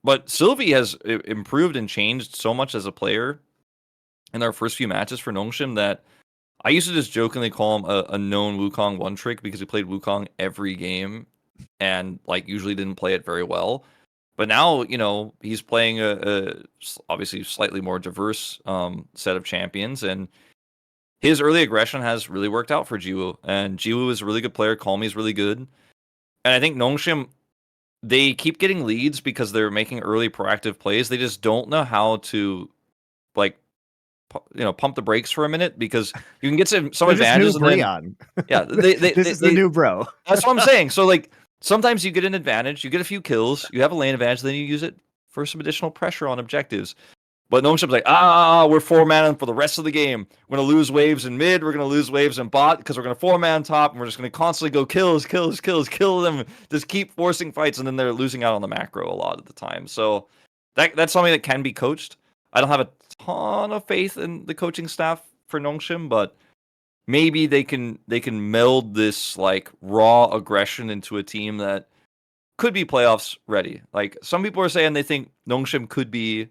But Sylvie has improved and changed so much as a player in our first few matches for Nongshim that I used to just jokingly call him a known Wukong one trick, because he played Wukong every game and like usually didn't play it very well. But now, he's playing a obviously slightly more diverse set of champions, and his early aggression has really worked out for Jiwoo. And Jiwoo is a really good player. Call Me is really good. And I think Nongshim, they keep getting leads because they're making early proactive plays. They just don't know how to, like, pump the brakes for a minute, because you can get some advantages, and then yeah, This is the new bro. that's what I'm saying. So like sometimes you get an advantage, you get a few kills, you have a lane advantage, then you use it for some additional pressure on objectives. But Nongshim's like, we're 4-man for the rest of the game. We're gonna lose waves in mid, we're gonna lose waves in bot, because we're gonna 4-man top, and we're just gonna constantly go kills, kill them, just keep forcing fights, and then they're losing out on the macro a lot of the time. So that's something that can be coached. I don't have a ton of faith in the coaching staff for Nongshim, but maybe they can meld this like raw aggression into a team that could be playoffs ready. Like some people are saying they think Nongshim could be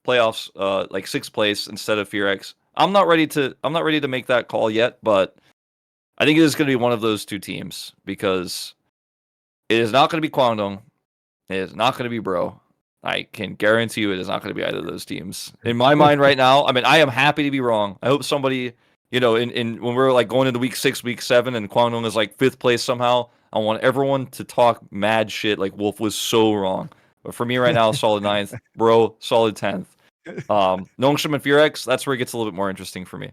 playoffs, like 6th place instead of FearX. I'm not ready to make that call yet, but I think it is going to be one of those two teams because it is not going to be Kwangdong. It is not going to be Bro. I can guarantee you it is not going to be either of those teams. In my mind right now, I mean, I am happy to be wrong. I hope somebody, in when we're like going into week 6, week 7, and Kwangdong is like 5th place somehow, I want everyone to talk mad shit like Wolf was so wrong. But for me right now, solid 9th. Bro, solid 10th. Nongshim and FearX, that's where it gets a little bit more interesting for me.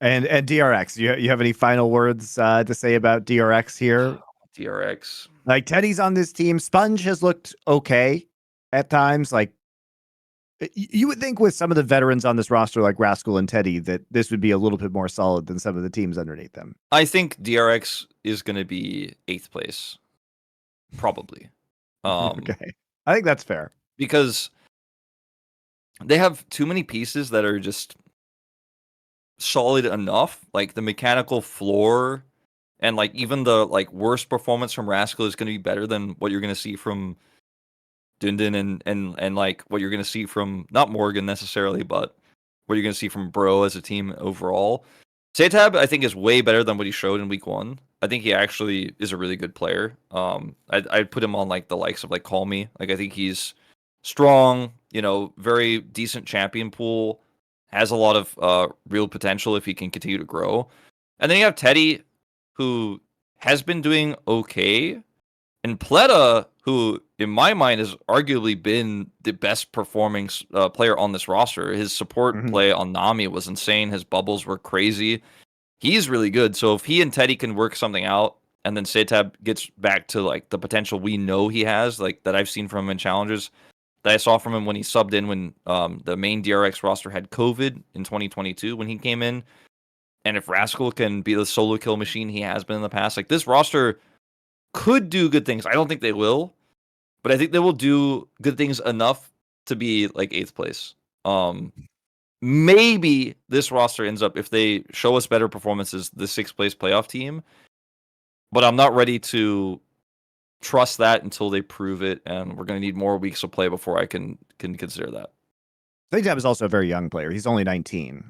And DRX, you have any final words to say about DRX here? DRX. Like Teddy's on this team. Sponge has looked okay at times. Like you would think with some of the veterans on this roster, like Rascal and Teddy, that this would be a little bit more solid than some of the teams underneath them. I think DRX is going to be 8th place, probably. Okay, I think that's fair because they have too many pieces that are just solid enough. Like the mechanical floor, and like even the like worst performance from Rascal is going to be better than what you're going to see from Dundon and like what you're going to see from not Morgan necessarily, but what you're going to see from Bro as a team overall. Satab, I think, is way better than what he showed in week 1. I think he actually is a really good player. I'd put him on like the likes of like Call Me. Like I think he's strong, very decent champion pool, has a lot of real potential if he can continue to grow. And then you have Teddy, who has been doing okay, and Pleta, who in my mind has arguably been the best performing player on this roster. His support play on Nami was insane. His bubbles were crazy. He's really good. So if he and Teddy can work something out, and then Satab gets back to like the potential we know he has, like that I've seen from him in challenges, that I saw from him when he subbed in when the main DRX roster had COVID in 2022 when he came in. And if Rascal can be the solo kill machine he has been in the past, like this roster could do good things. I don't think they will, but I think they will do good things enough to be like 8th place. Maybe this roster ends up, if they show us better performances, the 6th place playoff team. But I'm not ready to trust that until they prove it, and we're going to need more weeks of play before I can consider that. Satab is also a very young player. He's only 19.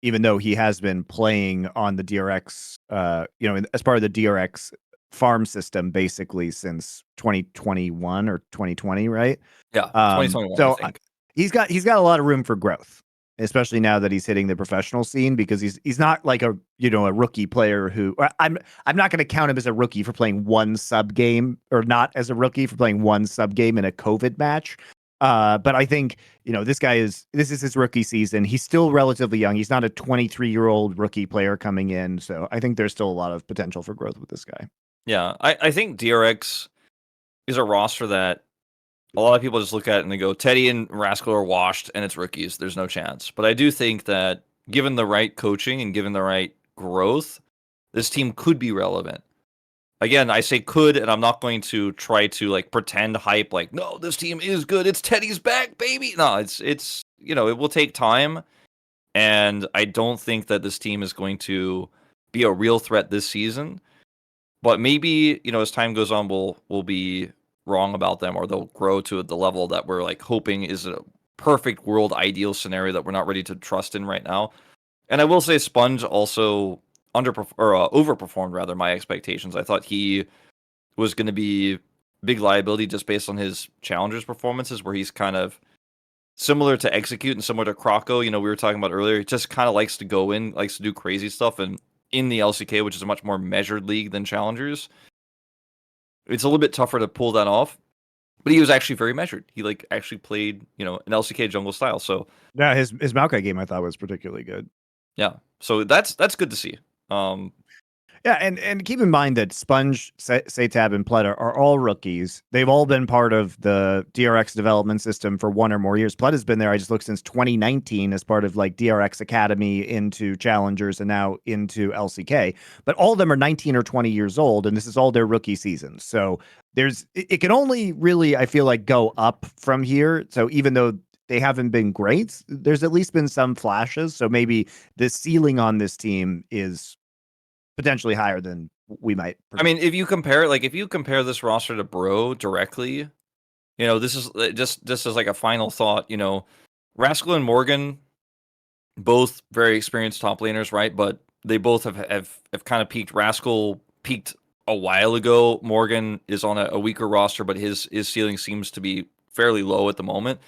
Even though he has been playing on the DRX, as part of the DRX farm system basically since 2021 or 2020, right? Yeah, 2021. So I think. he's got a lot of room for growth, especially now that he's hitting the professional scene, because he's not like a rookie player who I'm not going to count him as a rookie for playing one sub game, or not as a rookie for playing one sub game in a COVID match. But I think, this is his rookie season. He's still relatively young. He's not a 23-year-old rookie player coming in. So I think there's still a lot of potential for growth with this guy. Yeah, I think DRX is a roster that a lot of people just look at it and they go, Teddy and Rascal are washed and it's rookies. There's no chance. But I do think that given the right coaching and given the right growth, this team could be relevant. Again, I say could, and I'm not going to try to like pretend hype like, no, this team is good. It's Teddy's back, baby. No, it's it will take time. And I don't think that this team is going to be a real threat this season. But maybe, as time goes on, we'll be wrong about them, or they'll grow to the level that we're like hoping is a perfect world ideal scenario that we're not ready to trust in right now. And I will say Sponge also overperformed rather my expectations. I thought he was going to be big liability just based on his challengers performances, where he's kind of similar to Execute and similar to Croco. We were talking about earlier. He just kind of likes to go in, likes to do crazy stuff, and in the LCK, which is a much more measured league than challengers, it's a little bit tougher to pull that off. But he was actually very measured. He actually played, an LCK jungle style. So yeah, his Maokai game I thought was particularly good. Yeah, so that's good to see. Yeah, and keep in mind that Sponge, Satab, and Pleta are all rookies. They've all been part of the DRX development system for 1 or more years. Pleta's been there, I just looked, since 2019 as part of like DRX Academy into Challengers and now into LCK. But all of them are 19 or 20 years old, and this is all their rookie seasons. So it can only really, I feel like, go up from here. So even though they haven't been great, there's at least been some flashes. So maybe the ceiling on this team is potentially higher than we might predict. I mean, if you compare this roster to Bro directly, You know, this is just as like a final thought. You know, Rascal and Morgan, both very experienced top laners, right? But they both have kind of peaked. Rascal peaked a while ago. Morgan is on a weaker roster, but his ceiling seems to be fairly low at the moment.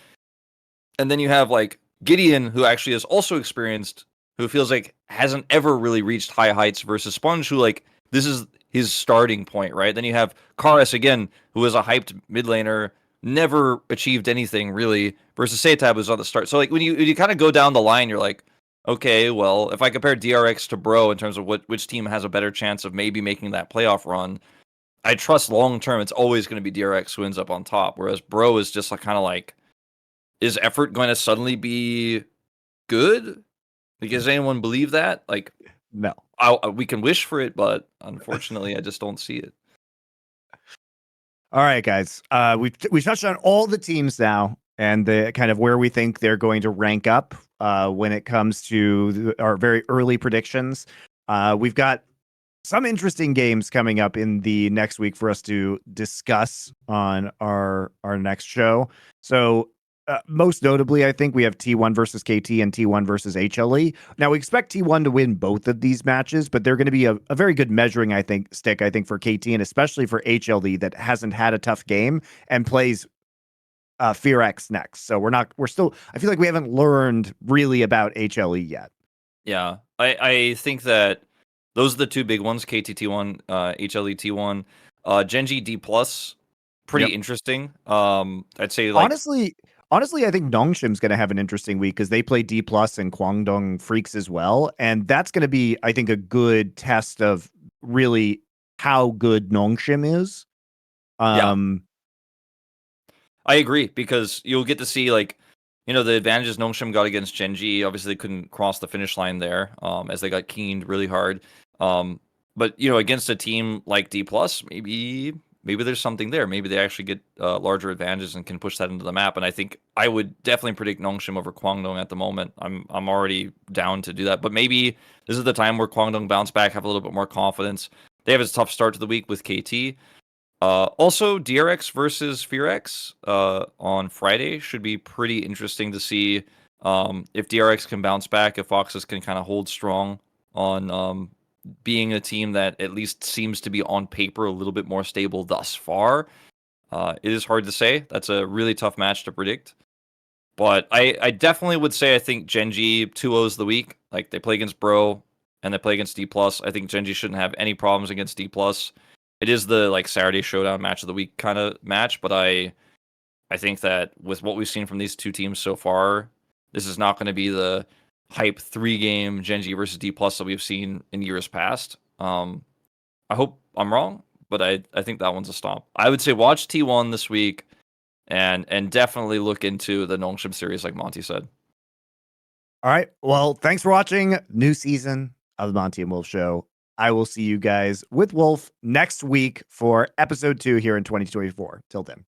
And then you have like Gideon, who actually is also experienced, who feels like hasn't ever really reached high heights, versus Sponge, who like this is his starting point, right? Then you have Karis again, who is a hyped mid laner, never achieved anything really, versus Satab, who's on the start. So like when you kind of go down the line, you're like, okay, well, if I compare DRX to Bro in terms of which team has a better chance of maybe making that playoff run, I trust long term it's always going to be DRX who ends up on top, whereas Bro is just like kind of like, is effort going to suddenly be good? Like, does anyone believe that? Like, No. we can wish for it, but unfortunately, I just don't see it. All right, guys. We've touched on all the teams now and the kind of where we think they're going to rank up when it comes to our very early predictions. We've got some interesting games coming up in the next week for us to discuss on our next show. So most notably, I think we have T1 versus KT and T1 versus HLE. Now, we expect T1 to win both of these matches, but they're going to be a very good measuring, stick, for KT and especially for HLE that hasn't had a tough game and plays FearX next. So I feel like we haven't learned really about HLE yet. Yeah, I think that those are the two big ones, KT T1, HLE T1. Gen.G Dplus, pretty interesting. I'd say like Honestly, I think Nongshim's going to have an interesting week because they play Dplus and Kwangdong Freaks as well. And that's going to be, I think, a good test of really how good Nongshim is. I agree, because you'll get to see like, you know, the advantages Nongshim got against Gen.G. Obviously, they couldn't cross the finish line there, as they got keened really hard. But you know, against a team like Dplus, maybe there's something there. Maybe they actually get larger advantages and can push that into the map. And I think I would definitely predict Nongshim over Kwangdong at the moment. I'm already down to do that. But maybe this is the time where Kwangdong bounce back, have a little bit more confidence. They have a tough start to the week with KT. Also, DRX versus FearX on Friday should be pretty interesting to see if DRX can bounce back, if Foxes can kind of hold strong on being a team that at least seems to be on paper a little bit more stable thus far. It is hard to say. That's a really tough match to predict. But I definitely would say I think Gen.G 2-0's the week. Like, they play against Bro and they play against Dplus. I think Gen.G shouldn't have any problems against Dplus. It is the like Saturday showdown match of the week kind of match, but I think that with what we've seen from these two teams so far, this is not going to be the hype 3-game Gen.G versus Dplus that we've seen in years past. I hope I'm wrong, but I think that one's a stomp. I would say watch T1 this week and definitely look into the Nongshim series, like Monty said. All right. Well, thanks for watching new season of the Monte and Wolf Show. I will see you guys with Wolf next week for episode 2 here in 2024. Till then.